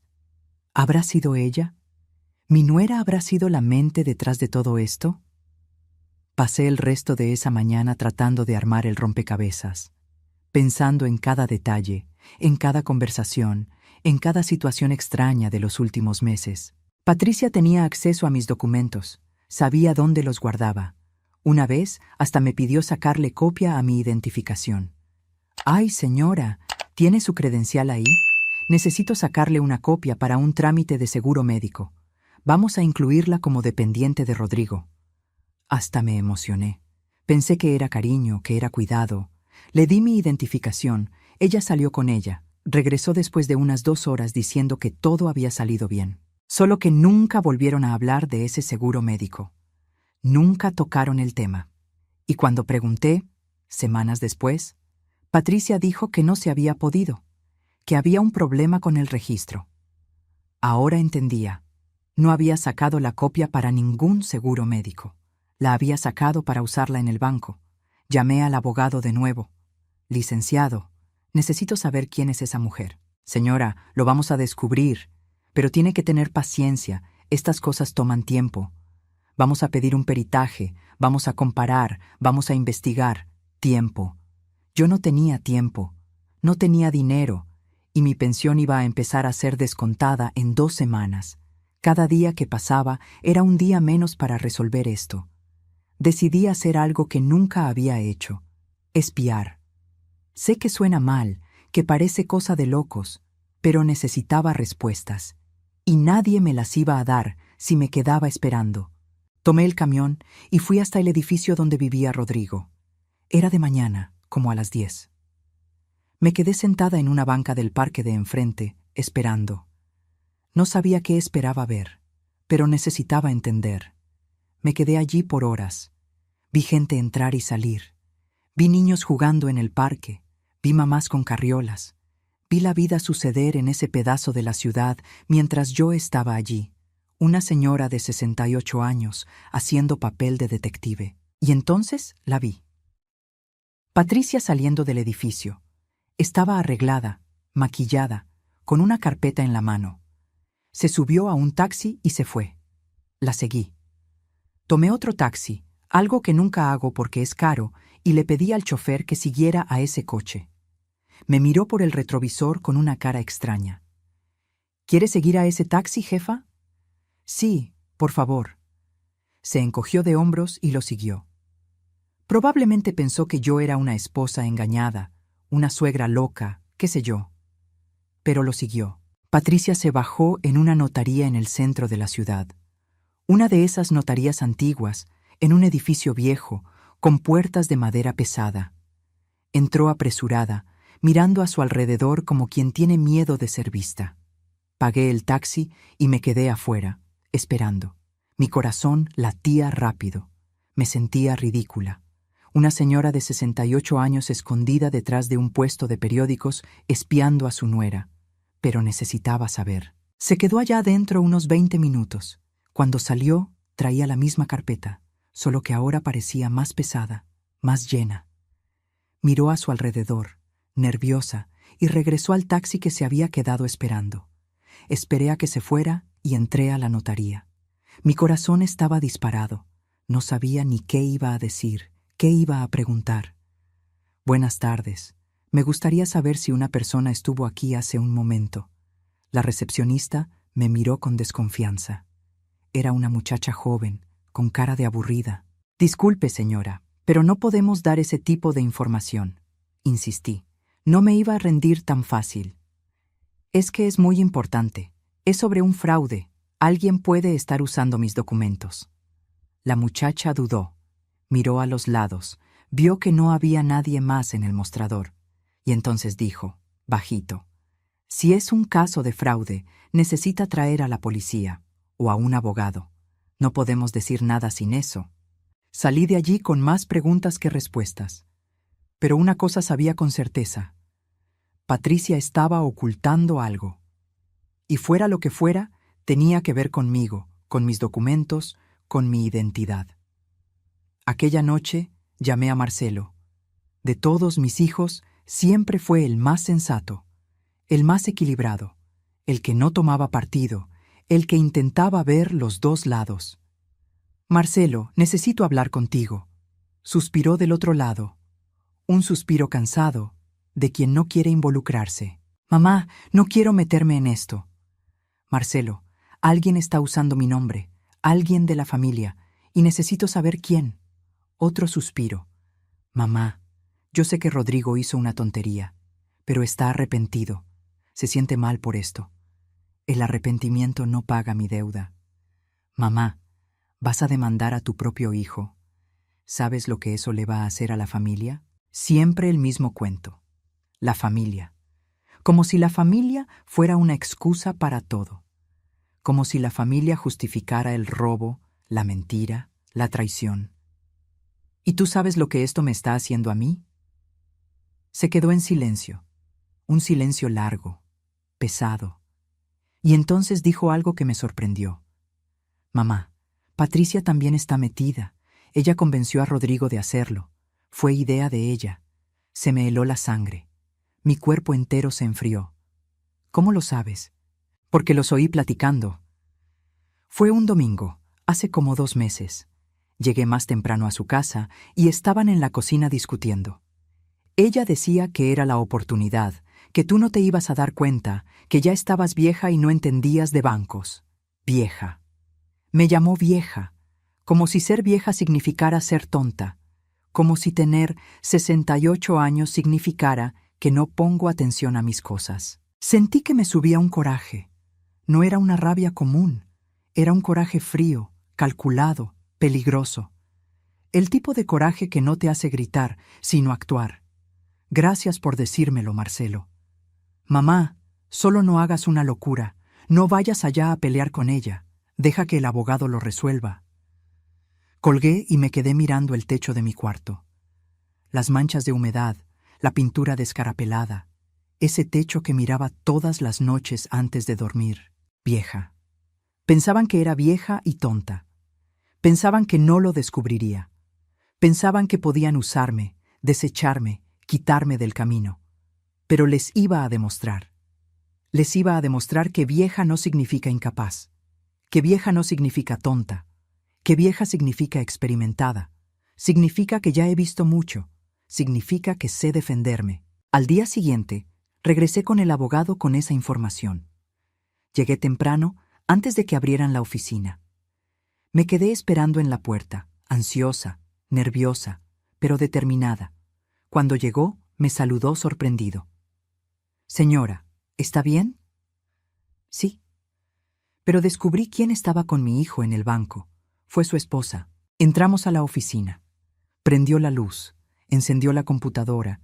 ¿Habrá sido ella? ¿Mi nuera habrá sido la mente detrás de todo esto? Pasé el resto de esa mañana tratando de armar el rompecabezas, pensando en cada detalle, en cada conversación, en cada situación extraña de los últimos meses. Patricia tenía acceso a mis documentos, sabía dónde los guardaba. Una vez hasta me pidió sacarle copia a mi identificación. «Ay, señora, ¿tiene su credencial ahí? Necesito sacarle una copia para un trámite de seguro médico. Vamos a incluirla como dependiente de Rodrigo». Hasta me emocioné. Pensé que era cariño, que era cuidado. Le di mi identificación, ella salió con ella. Regresó después de unas 2 horas diciendo que todo había salido bien. Solo que nunca volvieron a hablar de ese seguro médico. Nunca tocaron el tema. Y cuando pregunté, semanas después, Patricia dijo que no se había podido, que había un problema con el registro. Ahora entendía. No había sacado la copia para ningún seguro médico. La había sacado para usarla en el banco. Llamé al abogado de nuevo. «Licenciado, necesito saber quién es esa mujer». «Señora, lo vamos a descubrir, pero tiene que tener paciencia. Estas cosas toman tiempo. Vamos a pedir un peritaje, vamos a comparar, vamos a investigar. Tiempo». Yo no tenía tiempo, no tenía dinero, y mi pensión iba a empezar a ser descontada en 2 semanas. Cada día que pasaba era un día menos para resolver esto. Decidí hacer algo que nunca había hecho: espiar. Sé que suena mal, que parece cosa de locos, pero necesitaba respuestas, y nadie me las iba a dar si me quedaba esperando. Tomé el camión y fui hasta el edificio donde vivía Rodrigo. Era de mañana, como a las 10. Me quedé sentada en una banca del parque de enfrente, esperando. No sabía qué esperaba ver, pero necesitaba entender. Me quedé allí por horas. Vi gente entrar y salir. Vi niños jugando en el parque. Vi mamás con carriolas. Vi la vida suceder en ese pedazo de la ciudad mientras yo estaba allí, una señora de 68 años, haciendo papel de detective. Y entonces la vi. Patricia saliendo del edificio. Estaba arreglada, maquillada, con una carpeta en la mano. Se subió a un taxi y se fue. La seguí. Tomé otro taxi, algo que nunca hago porque es caro, y le pedí al chofer que siguiera a ese coche. Me miró por el retrovisor con una cara extraña. «¿Quiere seguir a ese taxi, jefa?» «Sí, por favor». Se encogió de hombros y lo siguió. Probablemente pensó que yo era una esposa engañada, una suegra loca, qué sé yo. Pero lo siguió. Patricia se bajó en una notaría en el centro de la ciudad. Una de esas notarías antiguas, en un edificio viejo, con puertas de madera pesada. Entró apresurada, mirando a su alrededor como quien tiene miedo de ser vista. Pagué el taxi y me quedé afuera, esperando. Mi corazón latía rápido. Me sentía ridícula. Una señora de 68 años escondida detrás de un puesto de periódicos espiando a su nuera. Pero necesitaba saber. Se quedó allá adentro unos 20 minutos. Cuando salió, traía la misma carpeta, solo que ahora parecía más pesada, más llena. Miró a su alrededor, nerviosa, y regresó al taxi que se había quedado esperando. Esperé a que se fuera y entré a la notaría. Mi corazón estaba disparado. No sabía ni qué iba a decir, qué iba a preguntar. «Buenas tardes. Me gustaría saber si una persona estuvo aquí hace un momento». La recepcionista me miró con desconfianza. Era una muchacha joven, con cara de aburrida. «Disculpe, señora, pero no podemos dar ese tipo de información», insistí. No me iba a rendir tan fácil. «Es que es muy importante. Es sobre un fraude. Alguien puede estar usando mis documentos». La muchacha dudó. Miró a los lados. Vio que no había nadie más en el mostrador. Y entonces dijo, bajito: «Si es un caso de fraude, necesita traer a la policía o a un abogado. No podemos decir nada sin eso». Salí de allí con más preguntas que respuestas. Pero una cosa sabía con certeza. Patricia estaba ocultando algo. Y fuera lo que fuera, tenía que ver conmigo, con mis documentos, con mi identidad. Aquella noche llamé a Marcelo. De todos mis hijos, siempre fue el más sensato, el más equilibrado, el que no tomaba partido, el que intentaba ver los dos lados. «Marcelo, necesito hablar contigo», suspiró del otro lado. Un suspiro cansado, de quien no quiere involucrarse. «Mamá, no quiero meterme en esto». «Marcelo, Alguien está usando mi nombre, alguien de la familia, y necesito saber quién. Otro suspiro. Mamá, yo sé que Rodrigo hizo una tontería, pero está arrepentido. Se siente mal por esto. El arrepentimiento no paga mi deuda. Mamá, ¿vas a demandar a tu propio hijo? ¿Sabes lo que eso le va a hacer a la familia? Siempre el mismo cuento. La familia. Como si la familia fuera una excusa para todo. Como si la familia justificara el robo, la mentira, la traición. ¿Y tú sabes lo que esto me está haciendo a mí? Se quedó en silencio. Un silencio largo, pesado. Y entonces dijo algo que me sorprendió. Mamá, Patricia también está metida. Ella convenció a Rodrigo de hacerlo. Fue idea de ella. Se me heló la sangre. Mi cuerpo entero se enfrió. ¿Cómo lo sabes? Porque los oí platicando. Fue un domingo, hace como 2 meses. Llegué más temprano a su casa y estaban en la cocina discutiendo. Ella decía que era la oportunidad, que tú no te ibas a dar cuenta, que ya estabas vieja y no entendías de bancos. Vieja. Me llamó vieja, como si ser vieja significara ser tonta, como si tener 68 años significara que no pongo atención a mis cosas. Sentí que me subía un coraje. No era una rabia común, era un coraje frío, calculado, peligroso. El tipo de coraje que no te hace gritar, sino actuar. Gracias por decírmelo, Marcelo. Mamá, solo no hagas una locura, no vayas allá a pelear con ella, deja que el abogado lo resuelva. Colgué y me quedé mirando el techo de mi cuarto. Las manchas de humedad, la pintura descarapelada, ese techo que miraba todas las noches antes de dormir. Vieja. Pensaban que era vieja y tonta. Pensaban que no lo descubriría. Pensaban que podían usarme, desecharme, quitarme del camino. Pero les iba a demostrar. Les iba a demostrar que vieja no significa incapaz, que vieja no significa tonta, que vieja significa experimentada, significa que ya he visto mucho, significa que sé defenderme. Al día siguiente, regresé con el abogado con esa información. Llegué temprano, antes de que abrieran la oficina. Me quedé esperando en la puerta, ansiosa, nerviosa, pero determinada. Cuando llegó, me saludó sorprendido. Señora, ¿está bien? Sí. Pero descubrí quién estaba con mi hijo en el banco. Fue su esposa. Entramos a la oficina. Prendió la luz, encendió la computadora,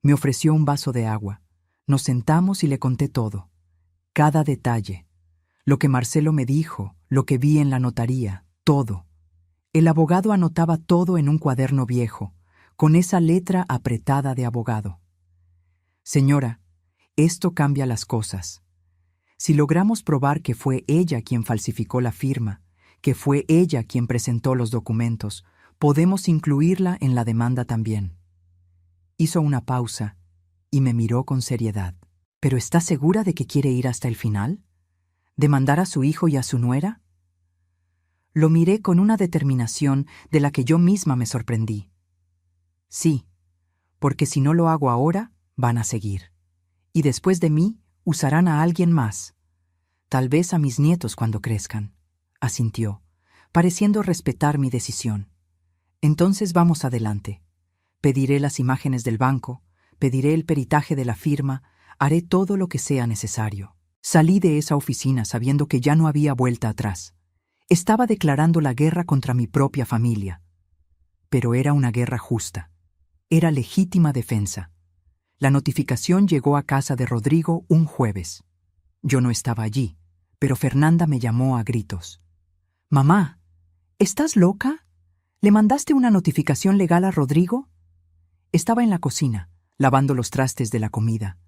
me ofreció un vaso de agua. Nos sentamos y le conté todo. Cada detalle. Lo que Marcelo me dijo, lo que vi en la notaría, todo. El abogado anotaba todo en un cuaderno viejo, con esa letra apretada de abogado. Señora, esto cambia las cosas. Si logramos probar que fue ella quien falsificó la firma, que fue ella quien presentó los documentos, podemos incluirla en la demanda también. Hizo una pausa y me miró con seriedad. ¿Pero está segura de que quiere ir hasta el final? ¿Demandar a su hijo y a su nuera? Lo miré con una determinación de la que yo misma me sorprendí. Sí, porque si no lo hago ahora, van a seguir. Y después de mí, usarán a alguien más. Tal vez a mis nietos cuando crezcan. Asintió, pareciendo respetar mi decisión. Entonces vamos adelante. Pediré las imágenes del banco, pediré el peritaje de la firma, haré todo lo que sea necesario. Salí de esa oficina sabiendo que ya no había vuelta atrás. Estaba declarando la guerra contra mi propia familia. Pero era una guerra justa. Era legítima defensa. La notificación llegó a casa de Rodrigo un jueves. Yo no estaba allí, pero Fernanda me llamó a gritos. «Mamá, ¿estás loca? ¿Le mandaste una notificación legal a Rodrigo?» Estaba en la cocina, lavando los trastes de la comida.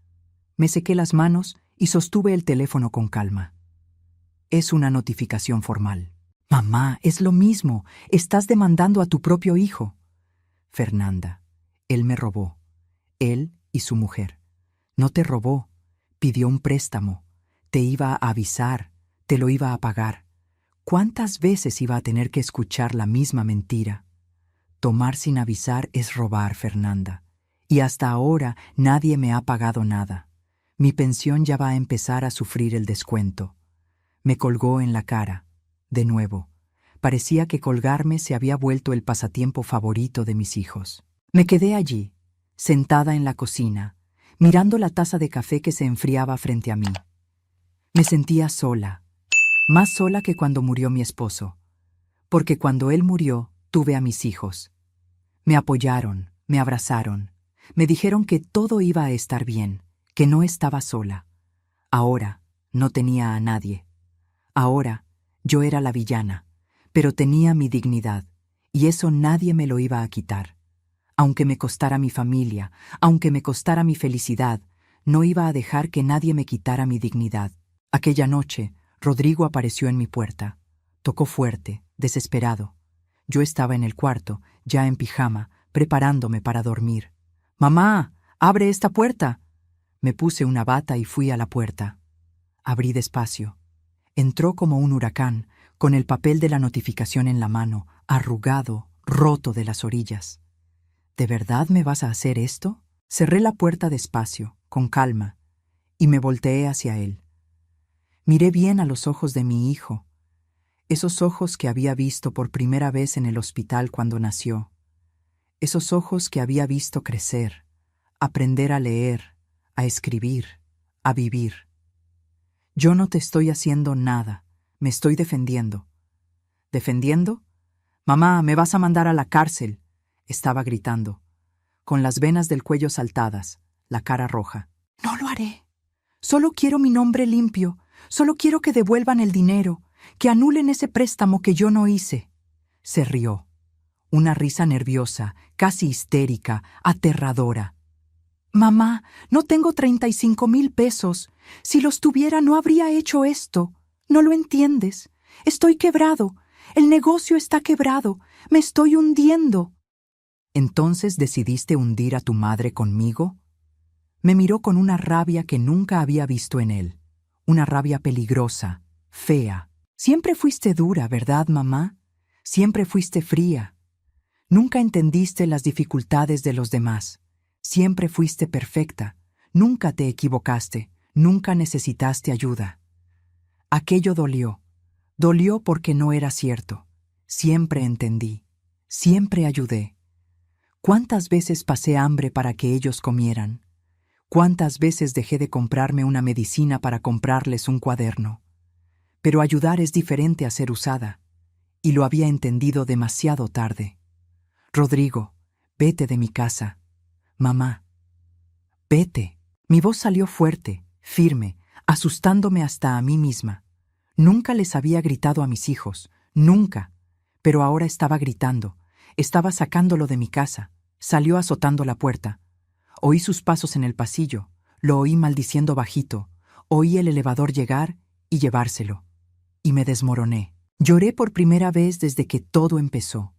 Me sequé las manos y sostuve el teléfono con calma. Es una notificación formal. «Mamá, es lo mismo. Estás demandando a tu propio hijo». «Fernanda, él me robó. Él y su mujer. No te robó. Pidió un préstamo. Te iba a avisar. Te lo iba a pagar. ¿Cuántas veces iba a tener que escuchar la misma mentira? Tomar sin avisar es robar, Fernanda. Y hasta ahora nadie me ha pagado nada. Mi pensión ya va a empezar a sufrir el descuento. Me colgó en la cara, de nuevo. Parecía que colgarme se había vuelto el pasatiempo favorito de mis hijos. Me quedé allí, sentada en la cocina, mirando la taza de café que se enfriaba frente a mí. Me sentía sola, más sola que cuando murió mi esposo, porque cuando él murió tuve a mis hijos. Me apoyaron, me abrazaron, me dijeron que todo iba a estar bien, que no estaba sola. Ahora no tenía a nadie. Ahora yo era la villana, pero tenía mi dignidad, y eso nadie me lo iba a quitar. Aunque me costara mi familia, aunque me costara mi felicidad, no iba a dejar que nadie me quitara mi dignidad. Aquella noche, Rodrigo apareció en mi puerta. Tocó fuerte, desesperado. Yo estaba en el cuarto, ya en pijama, preparándome para dormir. «¡Mamá! ¡Abre esta puerta!». Me puse una bata y fui a la puerta. Abrí despacio. Entró como un huracán, con el papel de la notificación en la mano, arrugado, roto de las orillas. ¿De verdad me vas a hacer esto? Cerré la puerta despacio, con calma, y me volteé hacia él. Miré bien a los ojos de mi hijo, esos ojos que había visto por primera vez en el hospital cuando nació, esos ojos que había visto crecer, aprender a leer, a escribir, a vivir. Yo no te estoy haciendo nada, me estoy defendiendo. ¿Defendiendo? «Mamá, me vas a mandar a la cárcel», estaba gritando, con las venas del cuello saltadas, la cara roja. «No lo haré. Solo quiero mi nombre limpio, solo quiero que devuelvan el dinero, que anulen ese préstamo que yo no hice». Se rió, una risa nerviosa, casi histérica, aterradora. «Mamá, no tengo 35,000 pesos. Si los tuviera no habría hecho esto. ¿No lo entiendes? Estoy quebrado. El negocio está quebrado. Me estoy hundiendo». «¿Entonces decidiste hundir a tu madre conmigo?». Me miró con una rabia que nunca había visto en él. Una rabia peligrosa, fea. «Siempre fuiste dura, ¿verdad, mamá? Siempre fuiste fría. Nunca entendiste las dificultades de los demás. Siempre fuiste perfecta. Nunca te equivocaste. Nunca necesitaste ayuda». Aquello dolió. Dolió porque no era cierto. Siempre entendí. Siempre ayudé. ¿Cuántas veces pasé hambre para que ellos comieran? ¿Cuántas veces dejé de comprarme una medicina para comprarles un cuaderno? Pero ayudar es diferente a ser usada, y lo había entendido demasiado tarde. «Rodrigo, vete de mi casa. Mamá, vete». Mi voz salió fuerte, firme, asustándome hasta a mí misma. Nunca les había gritado a mis hijos, nunca, pero ahora estaba gritando, estaba sacándolo de mi casa. Salió azotando la puerta. Oí sus pasos en el pasillo, lo oí maldiciendo bajito, oí el elevador llegar y llevárselo. Y me desmoroné. Lloré por primera vez desde que todo empezó.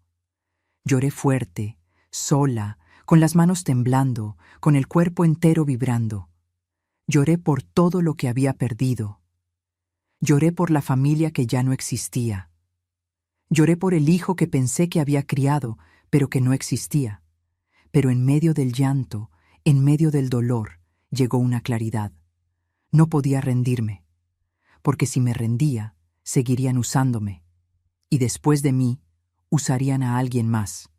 Lloré fuerte, sola, con las manos temblando, con el cuerpo entero vibrando. Lloré por todo lo que había perdido. Lloré por la familia que ya no existía. Lloré por el hijo que pensé que había criado, pero que no existía. Pero en medio del llanto, en medio del dolor, llegó una claridad. No podía rendirme, porque si me rendía, seguirían usándome. Y después de mí, usarían a alguien más.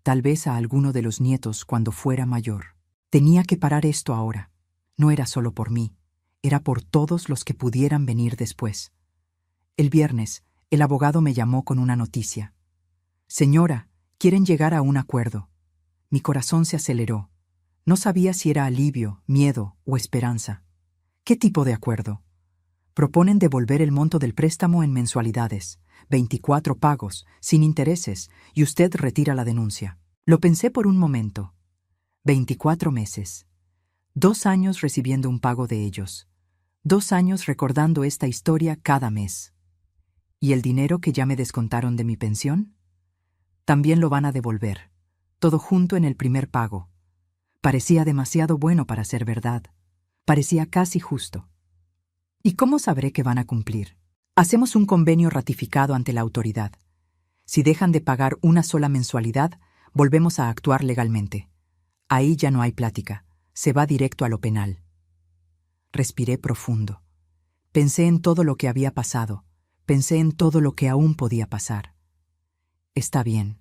Tal vez a alguno de los nietos cuando fuera mayor. Tenía que parar esto ahora. No era solo por mí, era por todos los que pudieran venir después. El viernes, el abogado me llamó con una noticia. «Señora, quieren llegar a un acuerdo». Mi corazón se aceleró. No sabía si era alivio, miedo o esperanza. ¿Qué tipo de acuerdo? Proponen devolver el monto del préstamo en mensualidades, 24 pagos, sin intereses, y usted retira la denuncia. Lo pensé por un momento. 24 meses. 2 años recibiendo un pago de ellos. 2 años recordando esta historia cada mes. ¿Y el dinero que ya me descontaron de mi pensión? También lo van a devolver. Todo junto en el primer pago. Parecía demasiado bueno para ser verdad. Parecía casi justo. ¿Y cómo sabré que van a cumplir? Hacemos un convenio ratificado ante la autoridad. Si dejan de pagar una sola mensualidad, volvemos a actuar legalmente. Ahí ya no hay plática. Se va directo a lo penal. Respiré profundo. Pensé en todo lo que había pasado. Pensé en todo lo que aún podía pasar. Está bien,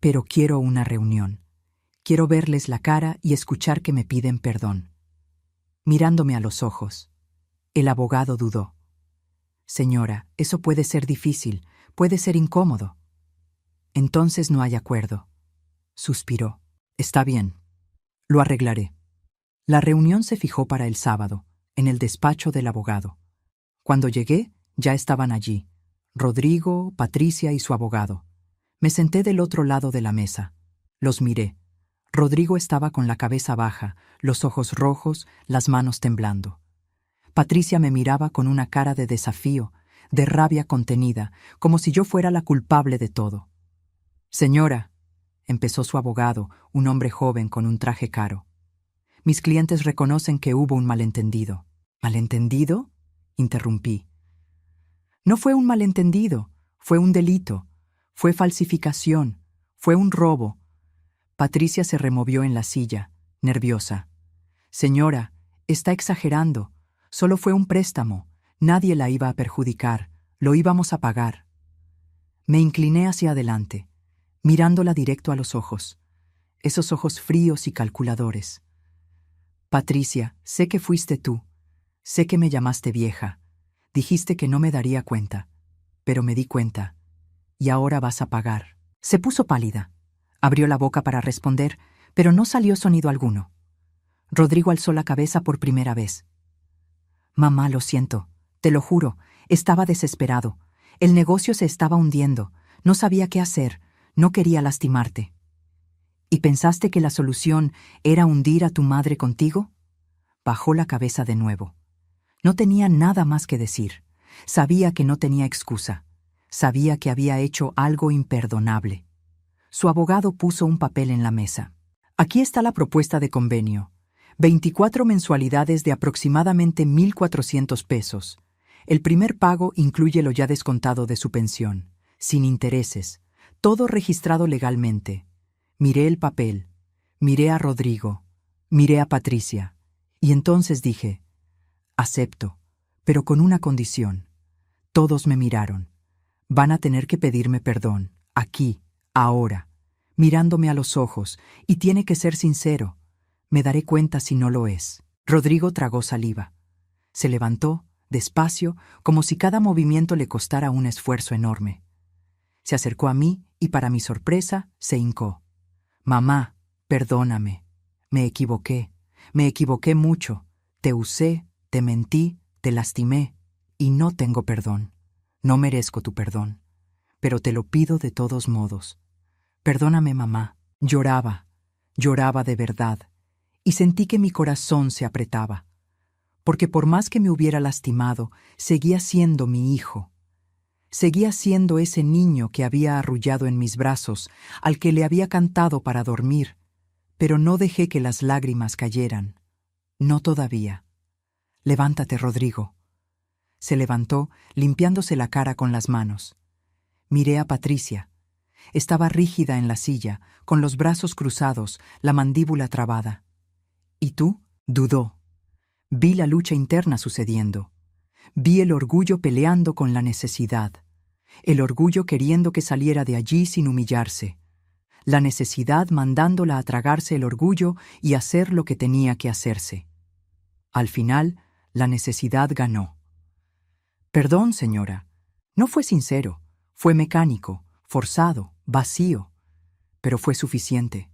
pero quiero una reunión. Quiero verles la cara y escuchar que me piden perdón. Mirándome a los ojos, el abogado dudó. Señora, eso puede ser difícil, puede ser incómodo. Entonces no hay acuerdo. Suspiró. Está bien. Lo arreglaré. La reunión se fijó para el sábado, en el despacho del abogado. Cuando llegué, ya estaban allí, Rodrigo, Patricia y su abogado. Me senté del otro lado de la mesa. Los miré. Rodrigo estaba con la cabeza baja, los ojos rojos, las manos temblando. Patricia me miraba con una cara de desafío, de rabia contenida, como si yo fuera la culpable de todo. Señora, empezó su abogado, un hombre joven con un traje caro. Mis clientes reconocen que hubo un malentendido. ¿Malentendido?, interrumpí. No fue un malentendido, fue un delito, fue falsificación, fue un robo. Patricia se removió en la silla, nerviosa. Señora, está exagerando. Solo fue un préstamo. Nadie la iba a perjudicar. Lo íbamos a pagar. Me incliné hacia adelante, mirándola directo a los ojos. Esos ojos fríos y calculadores. Patricia, sé que fuiste tú. Sé que me llamaste vieja. Dijiste que no me daría cuenta. Pero me di cuenta. Y ahora vas a pagar. Se puso pálida. Abrió la boca para responder, pero no salió sonido alguno. Rodrigo alzó la cabeza por primera vez. Mamá, lo siento. Te lo juro. Estaba desesperado. El negocio se estaba hundiendo. No sabía qué hacer. No quería lastimarte. ¿Y pensaste que la solución era hundir a tu madre contigo? Bajó la cabeza de nuevo. No tenía nada más que decir. Sabía que no tenía excusa. Sabía que había hecho algo imperdonable. Su abogado puso un papel en la mesa. Aquí está la propuesta de convenio. 24 mensualidades de aproximadamente 1,400 pesos. El primer pago incluye lo ya descontado de su pensión, sin intereses, todo registrado legalmente. Miré el papel, miré a Rodrigo, miré a Patricia, y entonces dije, acepto, pero con una condición. Todos me miraron. Van a tener que pedirme perdón, aquí, ahora, mirándome a los ojos, y tiene que ser sincero. Me daré cuenta si no lo es. Rodrigo tragó saliva. Se levantó, despacio, como si cada movimiento le costara un esfuerzo enorme. Se acercó a mí y, para mi sorpresa, se hincó. Mamá, perdóname. Me equivoqué mucho. Te usé, te mentí, te lastimé, y no tengo perdón. No merezco tu perdón, pero te lo pido de todos modos. Perdóname, mamá. Lloraba de verdad, y sentí que mi corazón se apretaba, porque por más que me hubiera lastimado, seguía siendo mi hijo. Seguía siendo ese niño que había arrullado en mis brazos, al que le había cantado para dormir, pero no dejé que las lágrimas cayeran. No todavía. Levántate, Rodrigo. Se levantó, limpiándose la cara con las manos. Miré a Patricia. Estaba rígida en la silla, con los brazos cruzados, la mandíbula trabada. ¿Y tú? Dudó. Vi la lucha interna sucediendo. Vi el orgullo peleando con la necesidad. El orgullo queriendo que saliera de allí sin humillarse. La necesidad mandándola a tragarse el orgullo y hacer lo que tenía que hacerse. Al final, la necesidad ganó. Perdón, señora. No fue sincero. Fue mecánico, forzado, vacío. Pero fue suficiente,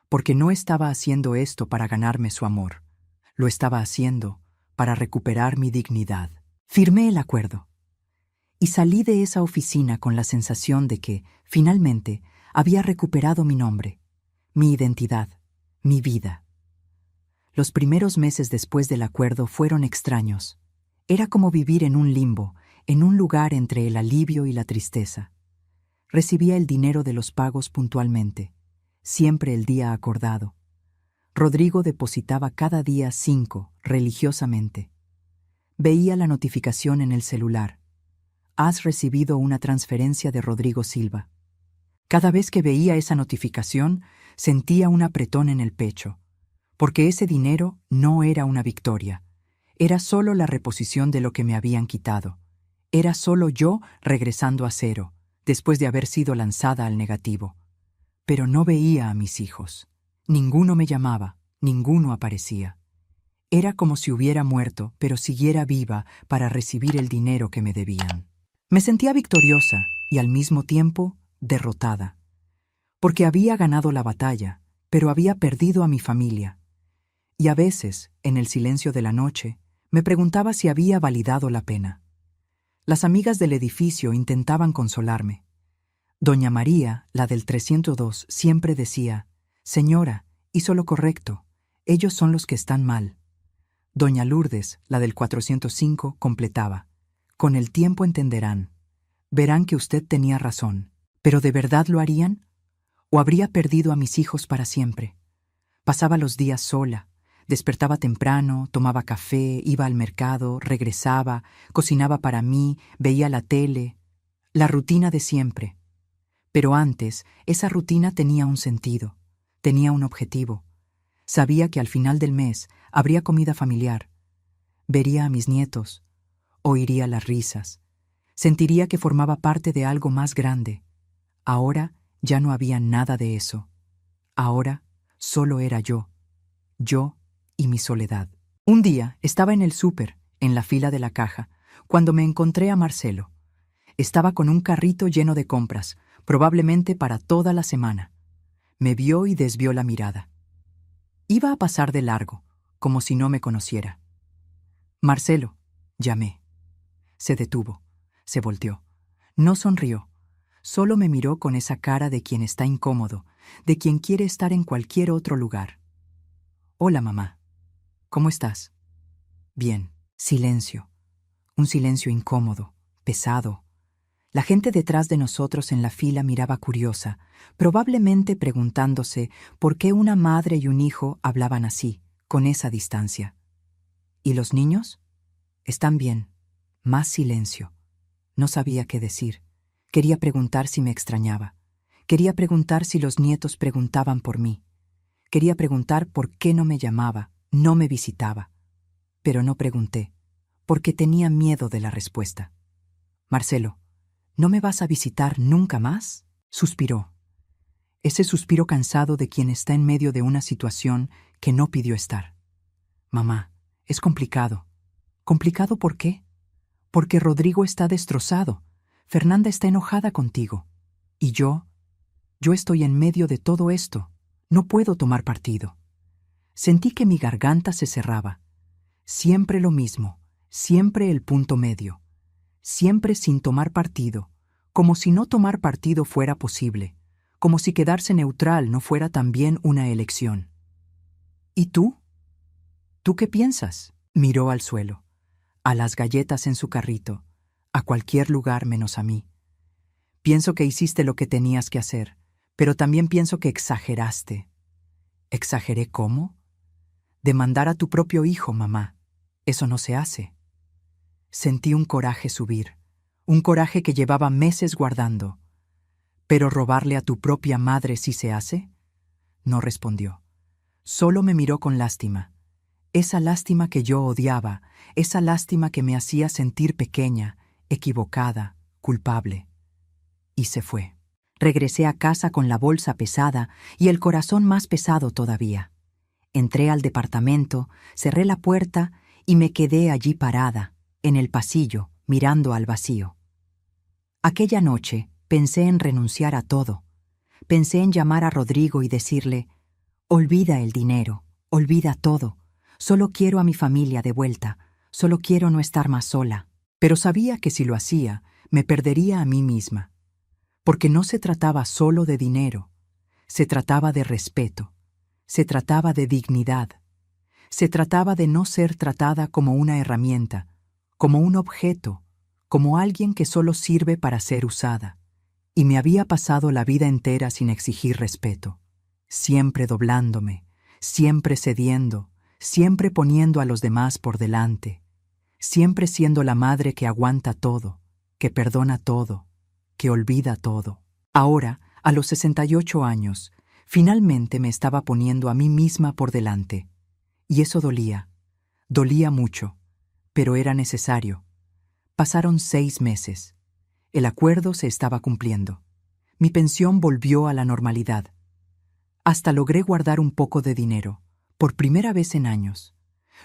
porque no estaba haciendo esto para ganarme su amor. Lo estaba haciendo para recuperar mi dignidad. Firmé el acuerdo. Y salí de esa oficina con la sensación de que, finalmente, había recuperado mi nombre, mi identidad, mi vida. Los primeros meses después del acuerdo fueron extraños. Era como vivir en un limbo, en un lugar entre el alivio y la tristeza. Recibía el dinero de los pagos puntualmente, siempre el día acordado. Rodrigo depositaba cada día 5, religiosamente. Veía la notificación en el celular. Has recibido una transferencia de Rodrigo Silva. Cada vez que veía esa notificación, sentía un apretón en el pecho, porque ese dinero no era una victoria, Era solo la reposición de lo que me habían quitado. Era solo yo regresando a cero, después de haber sido lanzada al negativo. Pero no veía a mis hijos. Ninguno me llamaba, ninguno aparecía. Era como si hubiera muerto, pero siguiera viva para recibir el dinero que me debían. Me sentía victoriosa y al mismo tiempo derrotada, porque había ganado la batalla, pero había perdido a mi familia. Y a veces, en el silencio de la noche, me preguntaba si había validado la pena. Las amigas del edificio intentaban consolarme. Doña María, la del 302, siempre decía: «Señora, hizo lo correcto. Ellos son los que están mal». Doña Lourdes, la del 405, completaba: «Con el tiempo entenderán. Verán que usted tenía razón. ¿Pero de verdad lo harían? ¿O habría perdido a mis hijos para siempre?». Pasaba los días sola. Despertaba temprano, tomaba café, iba al mercado, regresaba, cocinaba para mí, veía la tele. La rutina de siempre. Pero antes, esa rutina tenía un sentido, tenía un objetivo. Sabía que al final del mes habría comida familiar. Vería a mis nietos, oiría las risas, sentiría que formaba parte de algo más grande. Ahora ya no había nada de eso. Ahora solo era yo y mi soledad. Un día estaba en el súper, en la fila de la caja, cuando me encontré a Marcelo. Estaba con un carrito lleno de compras, probablemente para toda la semana. Me vio y desvió la mirada. Iba a pasar de largo, como si no me conociera. «Marcelo», llamé. Se detuvo, se volteó. No sonrió, solo me miró con esa cara de quien está incómodo, de quien quiere estar en cualquier otro lugar. «Hola, mamá. ¿Cómo estás?». «Bien». Silencio. Un silencio incómodo, pesado. La gente detrás de nosotros en la fila miraba curiosa, probablemente preguntándose por qué una madre y un hijo hablaban así, con esa distancia. ¿Y los niños? «Están bien». Más silencio. No sabía qué decir. Quería preguntar si me extrañaba. Quería preguntar si los nietos preguntaban por mí. Quería preguntar por qué no me llamaba, no me visitaba. Pero no pregunté, porque tenía miedo de la respuesta. «Marcelo, ¿no me vas a visitar nunca más?», suspiró. Ese suspiro cansado de quien está en medio de una situación que no pidió estar. «Mamá, es complicado». «¿Complicado por qué?». «Porque Rodrigo está destrozado. Fernanda está enojada contigo. Y yo estoy en medio de todo esto. No puedo tomar partido». Sentí que mi garganta se cerraba. Siempre lo mismo, siempre el punto medio. Siempre sin tomar partido, como si no tomar partido fuera posible, como si quedarse neutral no fuera también una elección. «¿Y tú? ¿Tú qué piensas?». Miró al suelo, a las galletas en su carrito, a cualquier lugar menos a mí. «Pienso que hiciste lo que tenías que hacer, pero también pienso que exageraste». «¿Exageré cómo?». «Demandar a tu propio hijo, mamá. Eso no se hace». Sentí un coraje subir, un coraje que llevaba meses guardando. «¿Pero robarle a tu propia madre sí se hace?». No respondió. Solo me miró con lástima. Esa lástima que yo odiaba, esa lástima que me hacía sentir pequeña, equivocada, culpable. Y se fue. Regresé a casa con la bolsa pesada y el corazón más pesado todavía. Entré al departamento, cerré la puerta y me quedé allí parada, en el pasillo, mirando al vacío. Aquella noche pensé en renunciar a todo. Pensé en llamar a Rodrigo y decirle: «Olvida el dinero, olvida todo. Solo quiero a mi familia de vuelta, solo quiero no estar más sola». Pero sabía que si lo hacía, me perdería a mí misma. Porque no se trataba solo de dinero, se trataba de respeto, se trataba de dignidad, se trataba de no ser tratada como una herramienta, como un objeto, como alguien que solo sirve para ser usada. Y me había pasado la vida entera sin exigir respeto, siempre doblándome, siempre cediendo, siempre poniendo a los demás por delante, siempre siendo la madre que aguanta todo, que perdona todo, que olvida todo. Ahora, a los 68 años, finalmente me estaba poniendo a mí misma por delante. Y eso dolía mucho, pero era necesario. Pasaron 6 meses. El acuerdo se estaba cumpliendo. Mi pensión volvió a la normalidad. Hasta logré guardar un poco de dinero, por primera vez en años.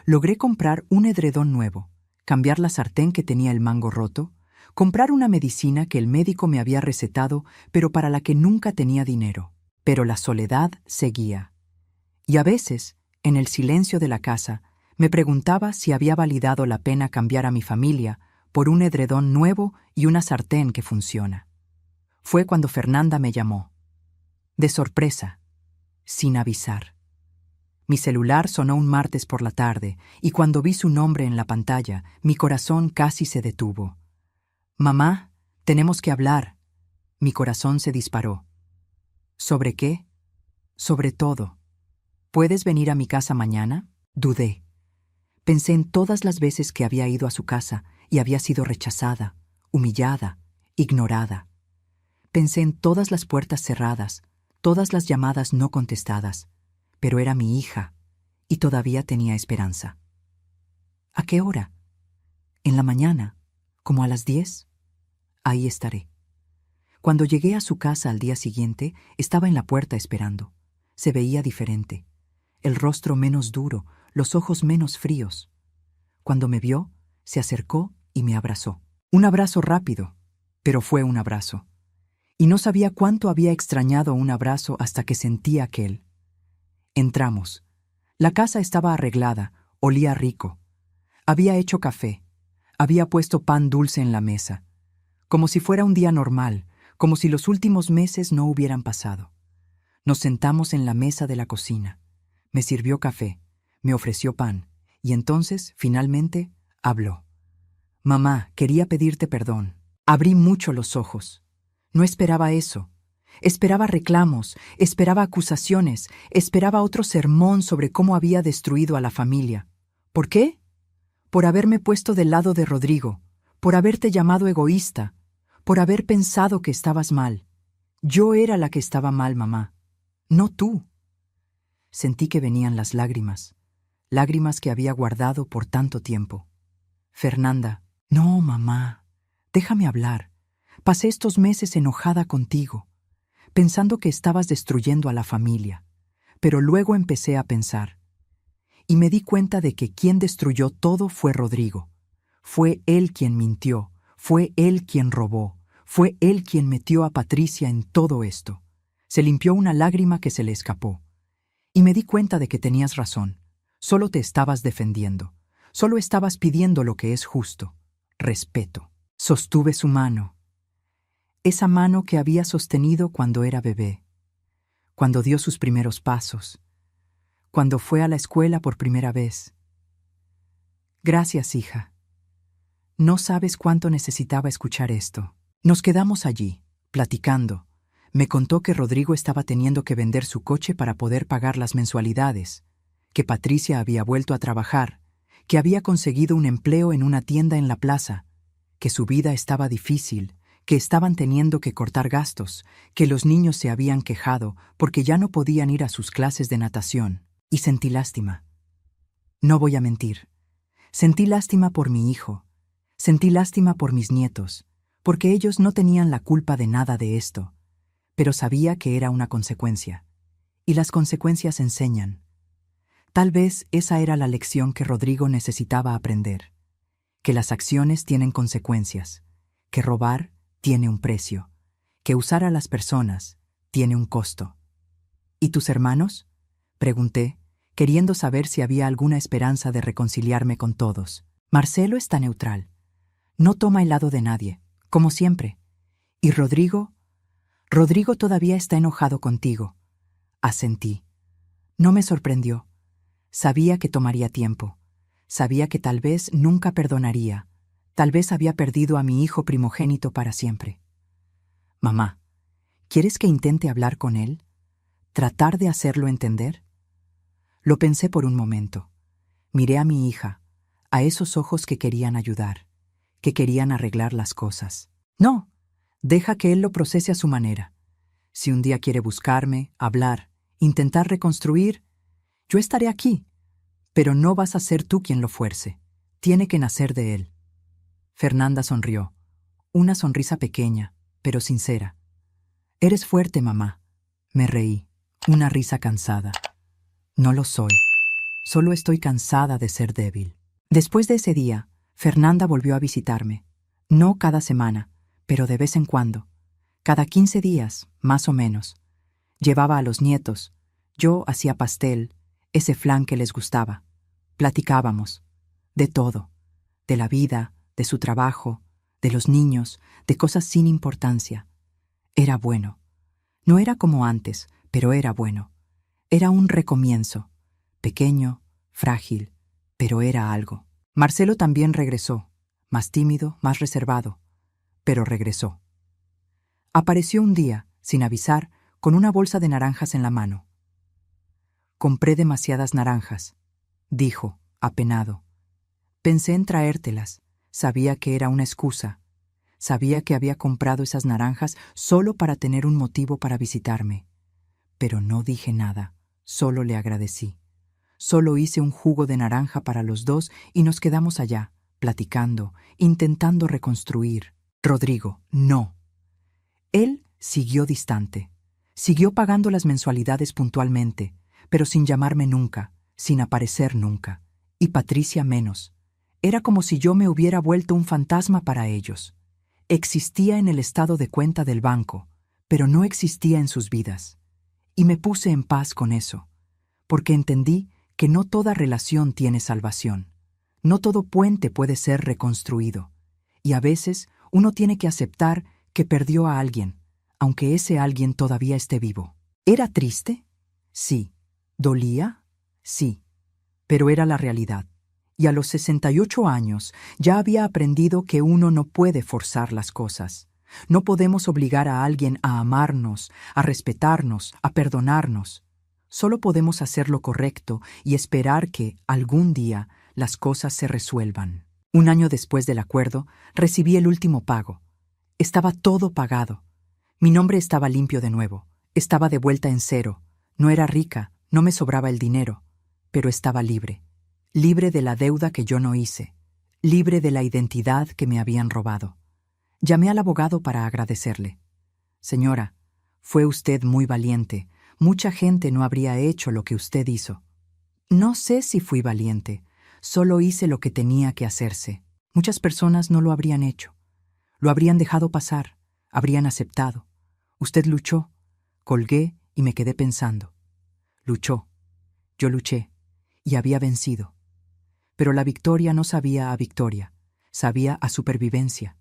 Logré comprar un edredón nuevo, cambiar la sartén que tenía el mango roto, comprar una medicina que el médico me había recetado, pero para la que nunca tenía dinero. Pero la soledad seguía. Y a veces, en el silencio de la casa, me preguntaba si había validado la pena cambiar a mi familia por un edredón nuevo y una sartén que funciona. Fue cuando Fernanda me llamó. De sorpresa, sin avisar. Mi celular sonó un martes por la tarde, y cuando vi su nombre en la pantalla, mi corazón casi se detuvo. «Mamá, tenemos que hablar». Mi corazón se disparó. «¿Sobre qué?» «Sobre todo». «¿Puedes venir a mi casa mañana?» Dudé. Pensé en todas las veces que había ido a su casa y había sido rechazada, humillada, ignorada. Pensé en todas las puertas cerradas, todas las llamadas no contestadas, pero era mi hija y todavía tenía esperanza. ¿A qué hora? ¿En la mañana? ¿Como a las 10? Ahí estaré. Cuando llegué a su casa al día siguiente, estaba en la puerta esperando. Se veía diferente. El rostro menos duro, los ojos menos fríos. Cuando me vio, se acercó y me abrazó. Un abrazo rápido, pero fue un abrazo. Y no sabía cuánto había extrañado un abrazo hasta que sentí aquel. Entramos. La casa estaba arreglada, olía rico. Había hecho café. Había puesto pan dulce en la mesa. Como si fuera un día normal, como si los últimos meses no hubieran pasado. Nos sentamos en la mesa de la cocina. Me sirvió café, me ofreció pan, y entonces, finalmente, habló. «Mamá, quería pedirte perdón». Abrí mucho los ojos. No esperaba eso. Esperaba reclamos, esperaba acusaciones, esperaba otro sermón sobre cómo había destruido a la familia. ¿Por qué? Por haberme puesto del lado de Rodrigo, por haberte llamado egoísta, por haber pensado que estabas mal. Yo era la que estaba mal, mamá, no tú. Sentí que venían las lágrimas, lágrimas que había guardado por tanto tiempo. Fernanda, no, mamá, déjame hablar. Pasé estos meses enojada contigo, pensando que estabas destruyendo a la familia, pero luego empecé a pensar, y me di cuenta de que quien destruyó todo fue Rodrigo. Fue él quien mintió, fue él quien robó, fue él quien metió a Patricia en todo esto. Se limpió una lágrima que se le escapó. Y me di cuenta de que tenías razón. Solo te estabas defendiendo. Solo estabas pidiendo lo que es justo. Respeto. Sostuve su mano. Esa mano que había sostenido cuando era bebé. Cuando dio sus primeros pasos. Cuando fue a la escuela por primera vez. Gracias, hija. No sabes cuánto necesitaba escuchar esto. Nos quedamos allí, platicando. Me contó que Rodrigo estaba teniendo que vender su coche para poder pagar las mensualidades, que Patricia había vuelto a trabajar, que había conseguido un empleo en una tienda en la plaza, que su vida estaba difícil, que estaban teniendo que cortar gastos, que los niños se habían quejado porque ya no podían ir a sus clases de natación, y sentí lástima. No voy a mentir. Sentí lástima por mi hijo, sentí lástima por mis nietos, porque ellos no tenían la culpa de nada de esto. Pero sabía que era una consecuencia, y las consecuencias enseñan. Tal vez esa era la lección que Rodrigo necesitaba aprender, que las acciones tienen consecuencias, que robar tiene un precio, que usar a las personas tiene un costo. ¿Y tus hermanos?, pregunté, queriendo saber si había alguna esperanza de reconciliarme con todos. Marcelo está neutral. No toma el lado de nadie, como siempre. ¿Y Rodrigo? Rodrigo todavía está enojado contigo. Asentí. No me sorprendió. Sabía que tomaría tiempo. Sabía que tal vez nunca perdonaría. Tal vez había perdido a mi hijo primogénito para siempre. Mamá, ¿quieres que intente hablar con él? ¿Tratar de hacerlo entender? Lo pensé por un momento. Miré a mi hija, a esos ojos que querían ayudar, que querían arreglar las cosas. No. Deja que él lo procese a su manera. Si un día quiere buscarme, hablar, intentar reconstruir, yo estaré aquí. Pero no vas a ser tú quien lo fuerce. Tiene que nacer de él. Fernanda sonrió. Una sonrisa pequeña, pero sincera. Eres fuerte, mamá. Me reí. Una risa cansada. No lo soy. Solo estoy cansada de ser débil. Después de ese día, Fernanda volvió a visitarme. No cada semana, pero de vez en cuando. Cada 15 días, más o menos. Llevaba a los nietos. Yo hacía pastel, ese flan que les gustaba. Platicábamos. De todo. De la vida, de su trabajo, de los niños, de cosas sin importancia. Era bueno. No era como antes, pero era bueno. Era un recomienzo. Pequeño, frágil, pero era algo. Marcelo también regresó, más tímido, más reservado, pero regresó. Apareció un día, sin avisar, con una bolsa de naranjas en la mano. Compré demasiadas naranjas, dijo, apenado. Pensé en traértelas. Sabía que era una excusa. Sabía que había comprado esas naranjas solo para tener un motivo para visitarme. Pero no dije nada, solo le agradecí. Solo hice un jugo de naranja para los dos y nos quedamos allá, platicando, intentando reconstruir. Rodrigo, no. Él siguió distante. Siguió pagando las mensualidades puntualmente, pero sin llamarme nunca, sin aparecer nunca. Y Patricia menos. Era como si yo me hubiera vuelto un fantasma para ellos. Existía en el estado de cuenta del banco, pero no existía en sus vidas. Y me puse en paz con eso, porque entendí que no toda relación tiene salvación. No todo puente puede ser reconstruido. Y a veces uno tiene que aceptar que perdió a alguien, aunque ese alguien todavía esté vivo. ¿Era triste? Sí. ¿Dolía? Sí. Pero era la realidad. Y a los 68 años ya había aprendido que uno no puede forzar las cosas. No podemos obligar a alguien a amarnos, a respetarnos, a perdonarnos. Solo podemos hacer lo correcto y esperar que, algún día, las cosas se resuelvan. Un año después del acuerdo, recibí el último pago. Estaba todo pagado. Mi nombre estaba limpio de nuevo. Estaba de vuelta en cero. No era rica, no me sobraba el dinero, pero estaba libre. Libre de la deuda que yo no hice. Libre de la identidad que me habían robado. Llamé al abogado para agradecerle. Señora, fue usted muy valiente. Mucha gente no habría hecho lo que usted hizo. No sé si fui valiente. Solo hice lo que tenía que hacerse. Muchas personas no lo habrían hecho. Lo habrían dejado pasar. Habrían aceptado. Usted luchó. Colgué y me quedé pensando. Luchó. Yo luché. Y había vencido. Pero la victoria no sabía a victoria. Sabía a supervivencia.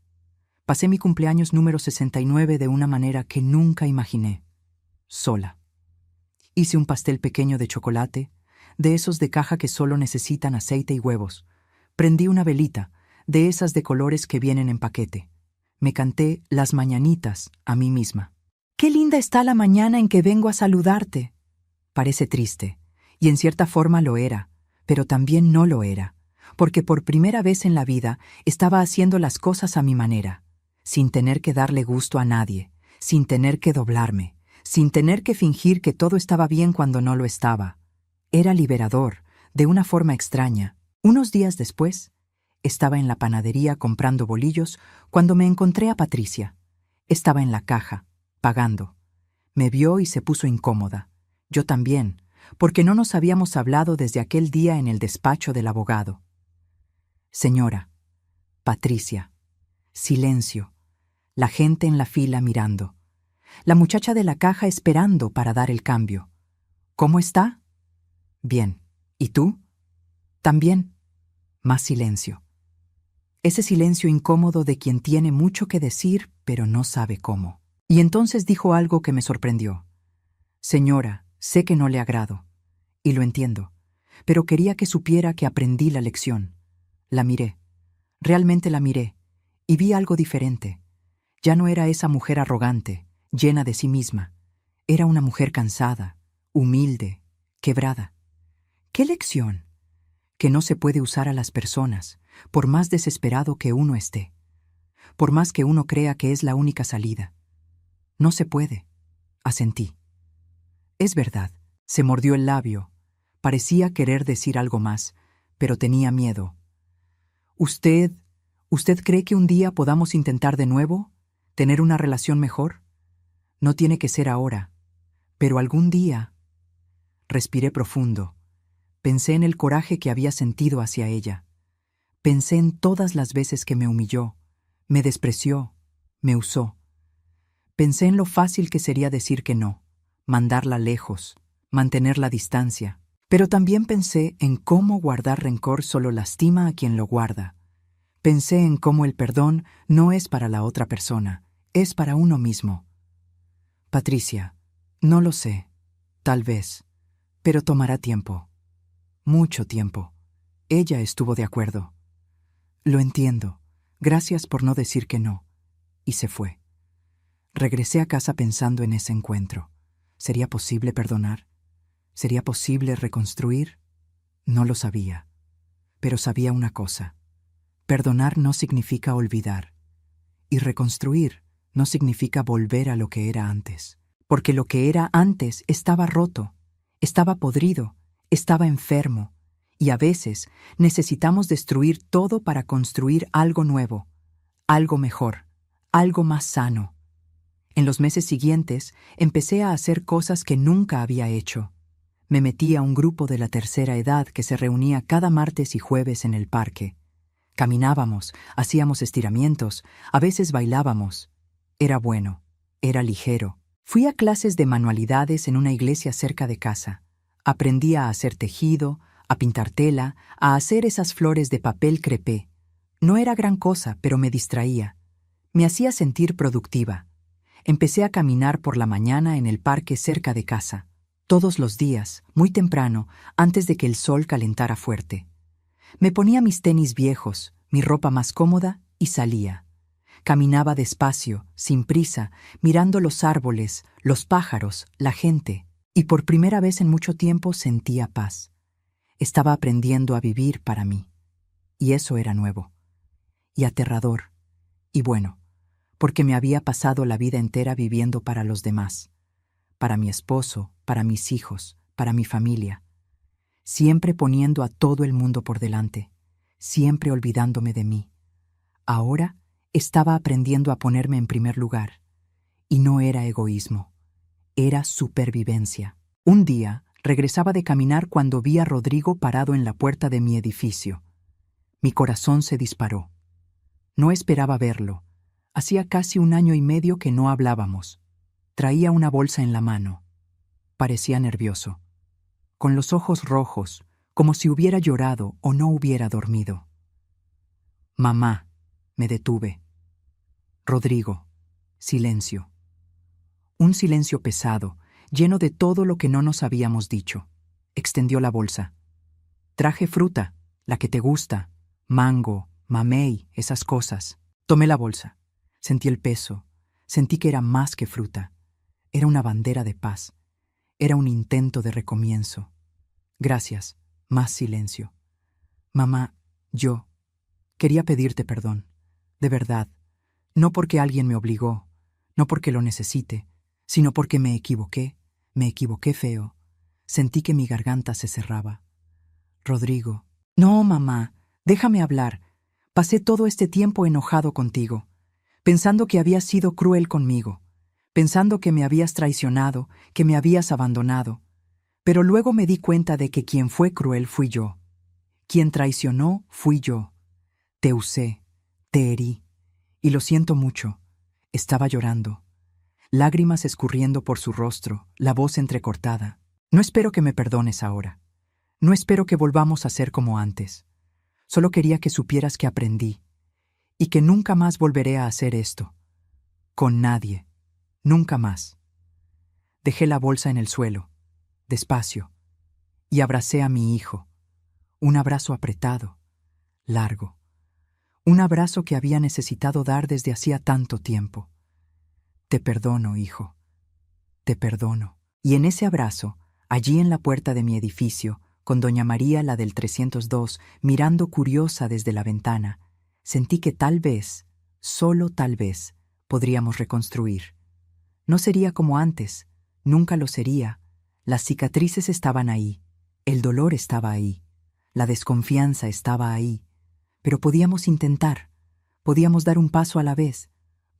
Pasé mi cumpleaños número 69 de una manera que nunca imaginé. Sola. Hice un pastel pequeño de chocolate, de esos de caja que solo necesitan aceite y huevos. Prendí una velita, de esas de colores que vienen en paquete. Me canté las mañanitas a mí misma. ¡Qué linda está la mañana en que vengo a saludarte! Parece triste, y en cierta forma lo era, pero también no lo era, porque por primera vez en la vida estaba haciendo las cosas a mi manera, sin tener que darle gusto a nadie, sin tener que doblarme, sin tener que fingir que todo estaba bien cuando no lo estaba. Era liberador, de una forma extraña. Unos días después, estaba en la panadería comprando bolillos cuando me encontré a Patricia. Estaba en la caja, pagando. Me vio y se puso incómoda. Yo también, porque no nos habíamos hablado desde aquel día en el despacho del abogado. Señora, Patricia. Silencio. La gente en la fila mirando. La muchacha de la caja esperando para dar el cambio. ¿Cómo está? Bien. ¿Y tú? También. Más silencio. Ese silencio incómodo de quien tiene mucho que decir, pero no sabe cómo. Y entonces dijo algo que me sorprendió. Señora, sé que no le agrado. Y lo entiendo. Pero quería que supiera que aprendí la lección. La miré. Realmente la miré. Y vi algo diferente. Ya no era esa mujer arrogante, llena de sí misma. Era una mujer cansada, humilde, quebrada. ¿Qué lección? Que no se puede usar a las personas, por más desesperado que uno esté. Por más que uno crea que es la única salida. No se puede. Asentí. Es verdad. Se mordió el labio. Parecía querer decir algo más, pero tenía miedo. ¿Usted, usted cree que un día podamos intentar de nuevo? ¿Tener una relación mejor? No tiene que ser ahora, pero algún día. Respiré profundo. Pensé en el coraje que había sentido hacia ella. Pensé en todas las veces que me humilló, me despreció, me usó. Pensé en lo fácil que sería decir que no, mandarla lejos, mantener la distancia. Pero también pensé en cómo guardar rencor solo lastima a quien lo guarda. Pensé en cómo el perdón no es para la otra persona, es para uno mismo. Patricia, no lo sé, tal vez, pero tomará tiempo. Mucho tiempo. Ella estuvo de acuerdo. Lo entiendo. Gracias por no decir que no. Y se fue. Regresé a casa pensando en ese encuentro. ¿Sería posible perdonar? ¿Sería posible reconstruir? No lo sabía. Pero sabía una cosa. Perdonar no significa olvidar. Y reconstruir no significa volver a lo que era antes. Porque lo que era antes estaba roto, estaba podrido, estaba enfermo. Y a veces necesitamos destruir todo para construir algo nuevo, algo mejor, algo más sano. En los meses siguientes empecé a hacer cosas que nunca había hecho. Me metí a un grupo de la tercera edad que se reunía cada martes y jueves en el parque. Caminábamos, hacíamos estiramientos, a veces bailábamos. Era bueno, era ligero. Fui a clases de manualidades en una iglesia cerca de casa. Aprendí a hacer tejido, a pintar tela, a hacer esas flores de papel crepé. No era gran cosa, pero me distraía. Me hacía sentir productiva. Empecé a caminar por la mañana en el parque cerca de casa. Todos los días, muy temprano, antes de que el sol calentara fuerte. Me ponía mis tenis viejos, mi ropa más cómoda y salía. Caminaba despacio, sin prisa, mirando los árboles, los pájaros, la gente, y por primera vez en mucho tiempo sentía paz. Estaba aprendiendo a vivir para mí. Y eso era nuevo. Y aterrador. Y bueno, porque me había pasado la vida entera viviendo para los demás. Para mi esposo, para mis hijos, para mi familia. Siempre poniendo a todo el mundo por delante. Siempre olvidándome de mí. Ahora estaba aprendiendo a ponerme en primer lugar. Y no era egoísmo. Era supervivencia. Un día regresaba de caminar cuando vi a Rodrigo parado en la puerta de mi edificio. Mi corazón se disparó. No esperaba verlo. Hacía casi 1 año y medio que no hablábamos. Traía una bolsa en la mano. Parecía nervioso. Con los ojos rojos, como si hubiera llorado o no hubiera dormido. Mamá, me detuve. Rodrigo, silencio. Un silencio pesado, lleno de todo lo que no nos habíamos dicho. Extendió la bolsa. Traje fruta, la que te gusta, mango, mamey, esas cosas. Tomé la bolsa. Sentí el peso. Sentí que era más que fruta. Era una bandera de paz. Era un intento de recomienzo. Gracias. Más silencio. Mamá, yo quería pedirte perdón. De verdad. No porque alguien me obligó, no porque lo necesite, sino porque me equivoqué feo. Sentí que mi garganta se cerraba. Rodrigo. No, mamá, déjame hablar. Pasé todo este tiempo enojado contigo, pensando que habías sido cruel conmigo, pensando que me habías traicionado, que me habías abandonado. Pero luego me di cuenta de que quien fue cruel fui yo. Quien traicionó fui yo. Te usé, te herí, y lo siento mucho. Estaba llorando. Lágrimas escurriendo por su rostro, la voz entrecortada. No espero que me perdones ahora. No espero que volvamos a ser como antes. Solo quería que supieras que aprendí y que nunca más volveré a hacer esto. Con nadie. Nunca más. Dejé la bolsa en el suelo, despacio, y abracé a mi hijo. Un abrazo apretado, largo. Un abrazo que había necesitado dar desde hacía tanto tiempo. Te perdono, hijo. Te perdono. Y en ese abrazo, allí en la puerta de mi edificio, con doña María, la del 302, mirando curiosa desde la ventana, sentí que tal vez, solo tal vez, podríamos reconstruir. No sería como antes, nunca lo sería. Las cicatrices estaban ahí, el dolor estaba ahí, la desconfianza estaba ahí, Pero podíamos intentar, podíamos dar un paso a la vez,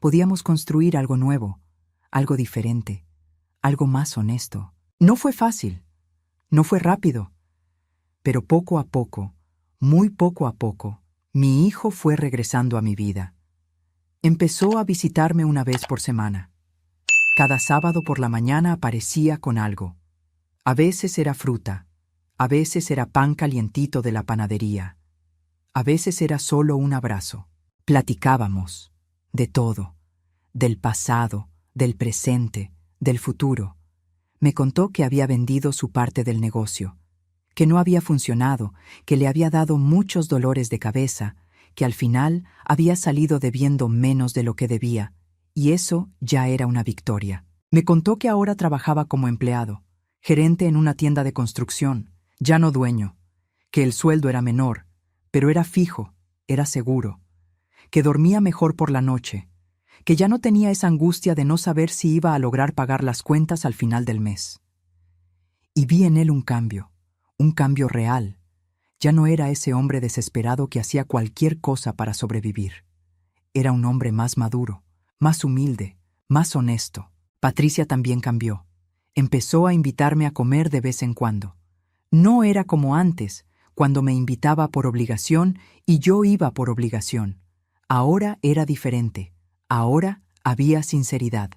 podíamos construir algo nuevo, algo diferente, algo más honesto. No fue fácil, no fue rápido, pero poco a poco, muy poco a poco, mi hijo fue regresando a mi vida. Empezó a visitarme una vez por semana. Cada sábado por la mañana aparecía con algo. A veces era fruta, a veces era pan calientito de la panadería, a veces era solo un abrazo. Platicábamos de todo, del pasado, del presente, del futuro. Me contó que había vendido su parte del negocio, que no había funcionado, que le había dado muchos dolores de cabeza, que al final había salido debiendo menos de lo que debía, y eso ya era una victoria. Me contó que ahora trabajaba como empleado, gerente en una tienda de construcción, ya no dueño, que el sueldo era menor, pero era fijo, era seguro, que dormía mejor por la noche, que ya no tenía esa angustia de no saber si iba a lograr pagar las cuentas al final del mes. Y vi en él un cambio real. Ya no era ese hombre desesperado que hacía cualquier cosa para sobrevivir. Era un hombre más maduro, más humilde, más honesto. Patricia también cambió. Empezó a invitarme a comer de vez en cuando. No era como antes, cuando me invitaba por obligación y yo iba por obligación. Ahora era diferente. Ahora había sinceridad.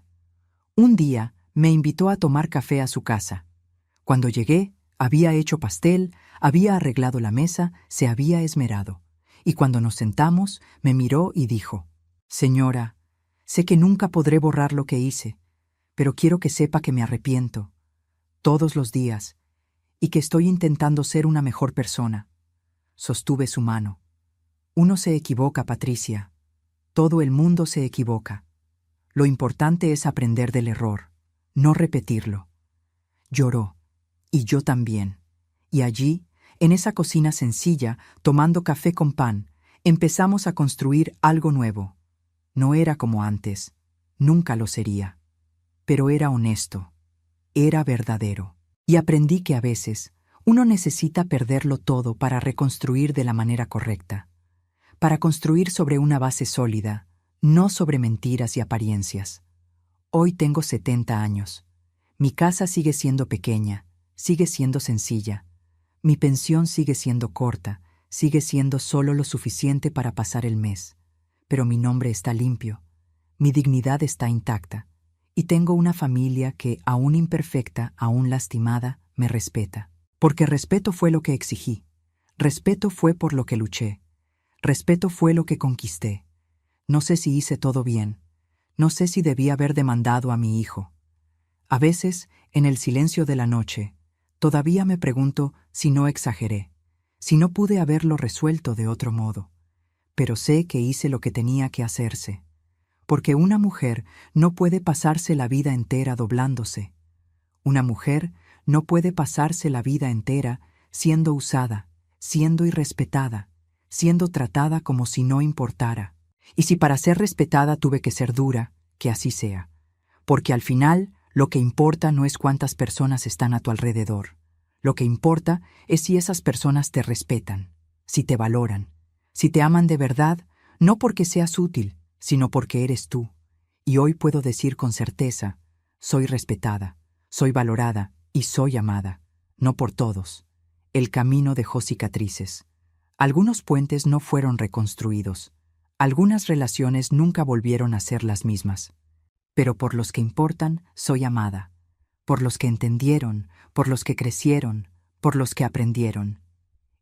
Un día me invitó a tomar café a su casa. Cuando llegué, había hecho pastel, había arreglado la mesa, se había esmerado. Y cuando nos sentamos, me miró y dijo: «Señora, sé que nunca podré borrar lo que hice, pero quiero que sepa que me arrepiento, todos los días, y que estoy intentando ser una mejor persona». Sostuve su mano. «Uno se equivoca, Patricia. Todo el mundo se equivoca. Lo importante es aprender del error, no repetirlo». Lloró, y yo también. Y allí, en esa cocina sencilla, tomando café con pan, empezamos a construir algo nuevo. No era como antes, nunca lo sería. Pero era honesto, era verdadero. Y aprendí que a veces uno necesita perderlo todo para reconstruir de la manera correcta, para construir sobre una base sólida, no sobre mentiras y apariencias. Hoy tengo 70 años. Mi casa sigue siendo pequeña, sigue siendo sencilla. Mi pensión sigue siendo corta, sigue siendo solo lo suficiente para pasar el mes. Pero mi nombre está limpio, mi dignidad está intacta, y tengo una familia que, aún imperfecta, aún lastimada, me respeta. Porque respeto fue lo que exigí, respeto fue por lo que luché, respeto fue lo que conquisté. No sé si hice todo bien, no sé si debí haber demandado a mi hijo. A veces, en el silencio de la noche, todavía me pregunto si no exageré, si no pude haberlo resuelto de otro modo. Pero sé que hice lo que tenía que hacerse, porque una mujer no puede pasarse la vida entera doblándose. Una mujer no puede pasarse la vida entera siendo usada, siendo irrespetada, siendo tratada como si no importara. Y si para ser respetada tuve que ser dura, que así sea, porque al final lo que importa no es cuántas personas están a tu alrededor. Lo que importa es si esas personas te respetan, si te valoran, si te aman de verdad, no porque seas útil, sino porque eres tú. Y hoy puedo decir con certeza, soy respetada, soy valorada y soy amada, no por todos. El camino dejó cicatrices. Algunos puentes no fueron reconstruidos. Algunas relaciones nunca volvieron a ser las mismas. Pero por los que importan, soy amada. Por los que entendieron, por los que crecieron, por los que aprendieron.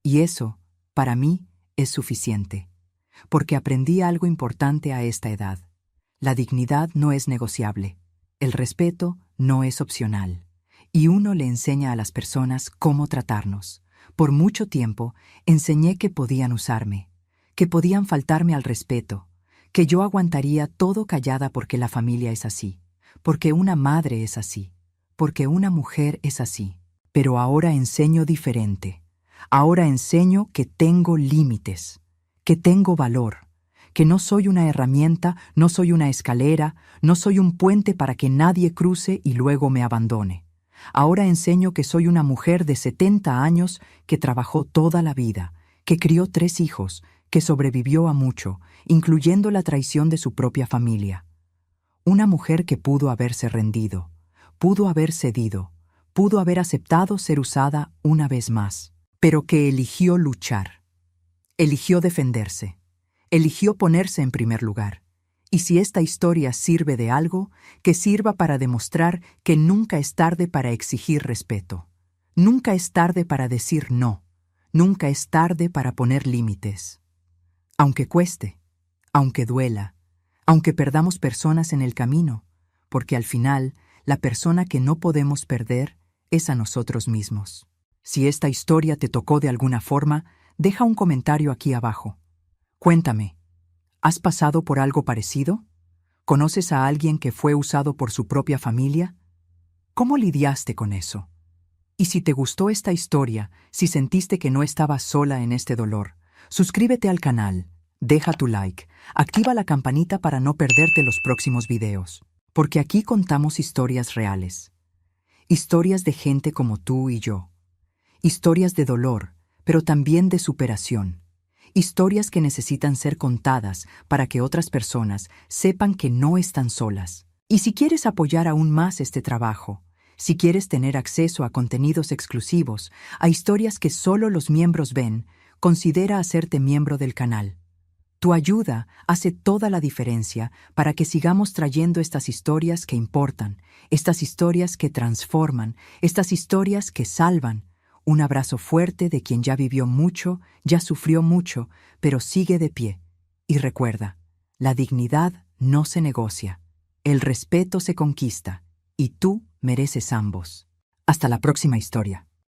Y eso, para mí, es suficiente. Porque aprendí algo importante a esta edad. La dignidad no es negociable. El respeto no es opcional. Y uno le enseña a las personas cómo tratarnos. Por mucho tiempo, enseñé que podían usarme, que podían faltarme al respeto, que yo aguantaría todo callada porque la familia es así, porque una madre es así, porque una mujer es así. Pero ahora enseño diferente. Ahora enseño que tengo límites, que tengo valor, que no soy una herramienta, no soy una escalera, no soy un puente para que nadie cruce y luego me abandone. Ahora enseño que soy una mujer de 70 años que trabajó toda la vida, que crió 3 hijos, que sobrevivió a mucho, incluyendo la traición de su propia familia. Una mujer que pudo haberse rendido, pudo haber cedido, pudo haber aceptado ser usada una vez más, pero que eligió luchar, eligió defenderse, eligió ponerse en primer lugar. Y si esta historia sirve de algo, que sirva para demostrar que nunca es tarde para exigir respeto. Nunca es tarde para decir no. Nunca es tarde para poner límites. Aunque cueste, aunque duela, aunque perdamos personas en el camino, porque al final, la persona que no podemos perder es a nosotros mismos. Si esta historia te tocó de alguna forma, deja un comentario aquí abajo. Cuéntame, ¿has pasado por algo parecido? ¿Conoces a alguien que fue usado por su propia familia? ¿Cómo lidiaste con eso? Y si te gustó esta historia, si sentiste que no estabas sola en este dolor, suscríbete al canal, deja tu like, activa la campanita para no perderte los próximos videos, porque aquí contamos historias reales. Historias de gente como tú y yo. Historias de dolor, pero también de superación. Historias que necesitan ser contadas para que otras personas sepan que no están solas. Y si quieres apoyar aún más este trabajo, si quieres tener acceso a contenidos exclusivos, a historias que solo los miembros ven, considera hacerte miembro del canal. Tu ayuda hace toda la diferencia para que sigamos trayendo estas historias que importan, estas historias que transforman, estas historias que salvan. Un abrazo fuerte de quien ya vivió mucho, ya sufrió mucho, pero sigue de pie. Y recuerda, la dignidad no se negocia, el respeto se conquista, y tú mereces ambos. Hasta la próxima historia.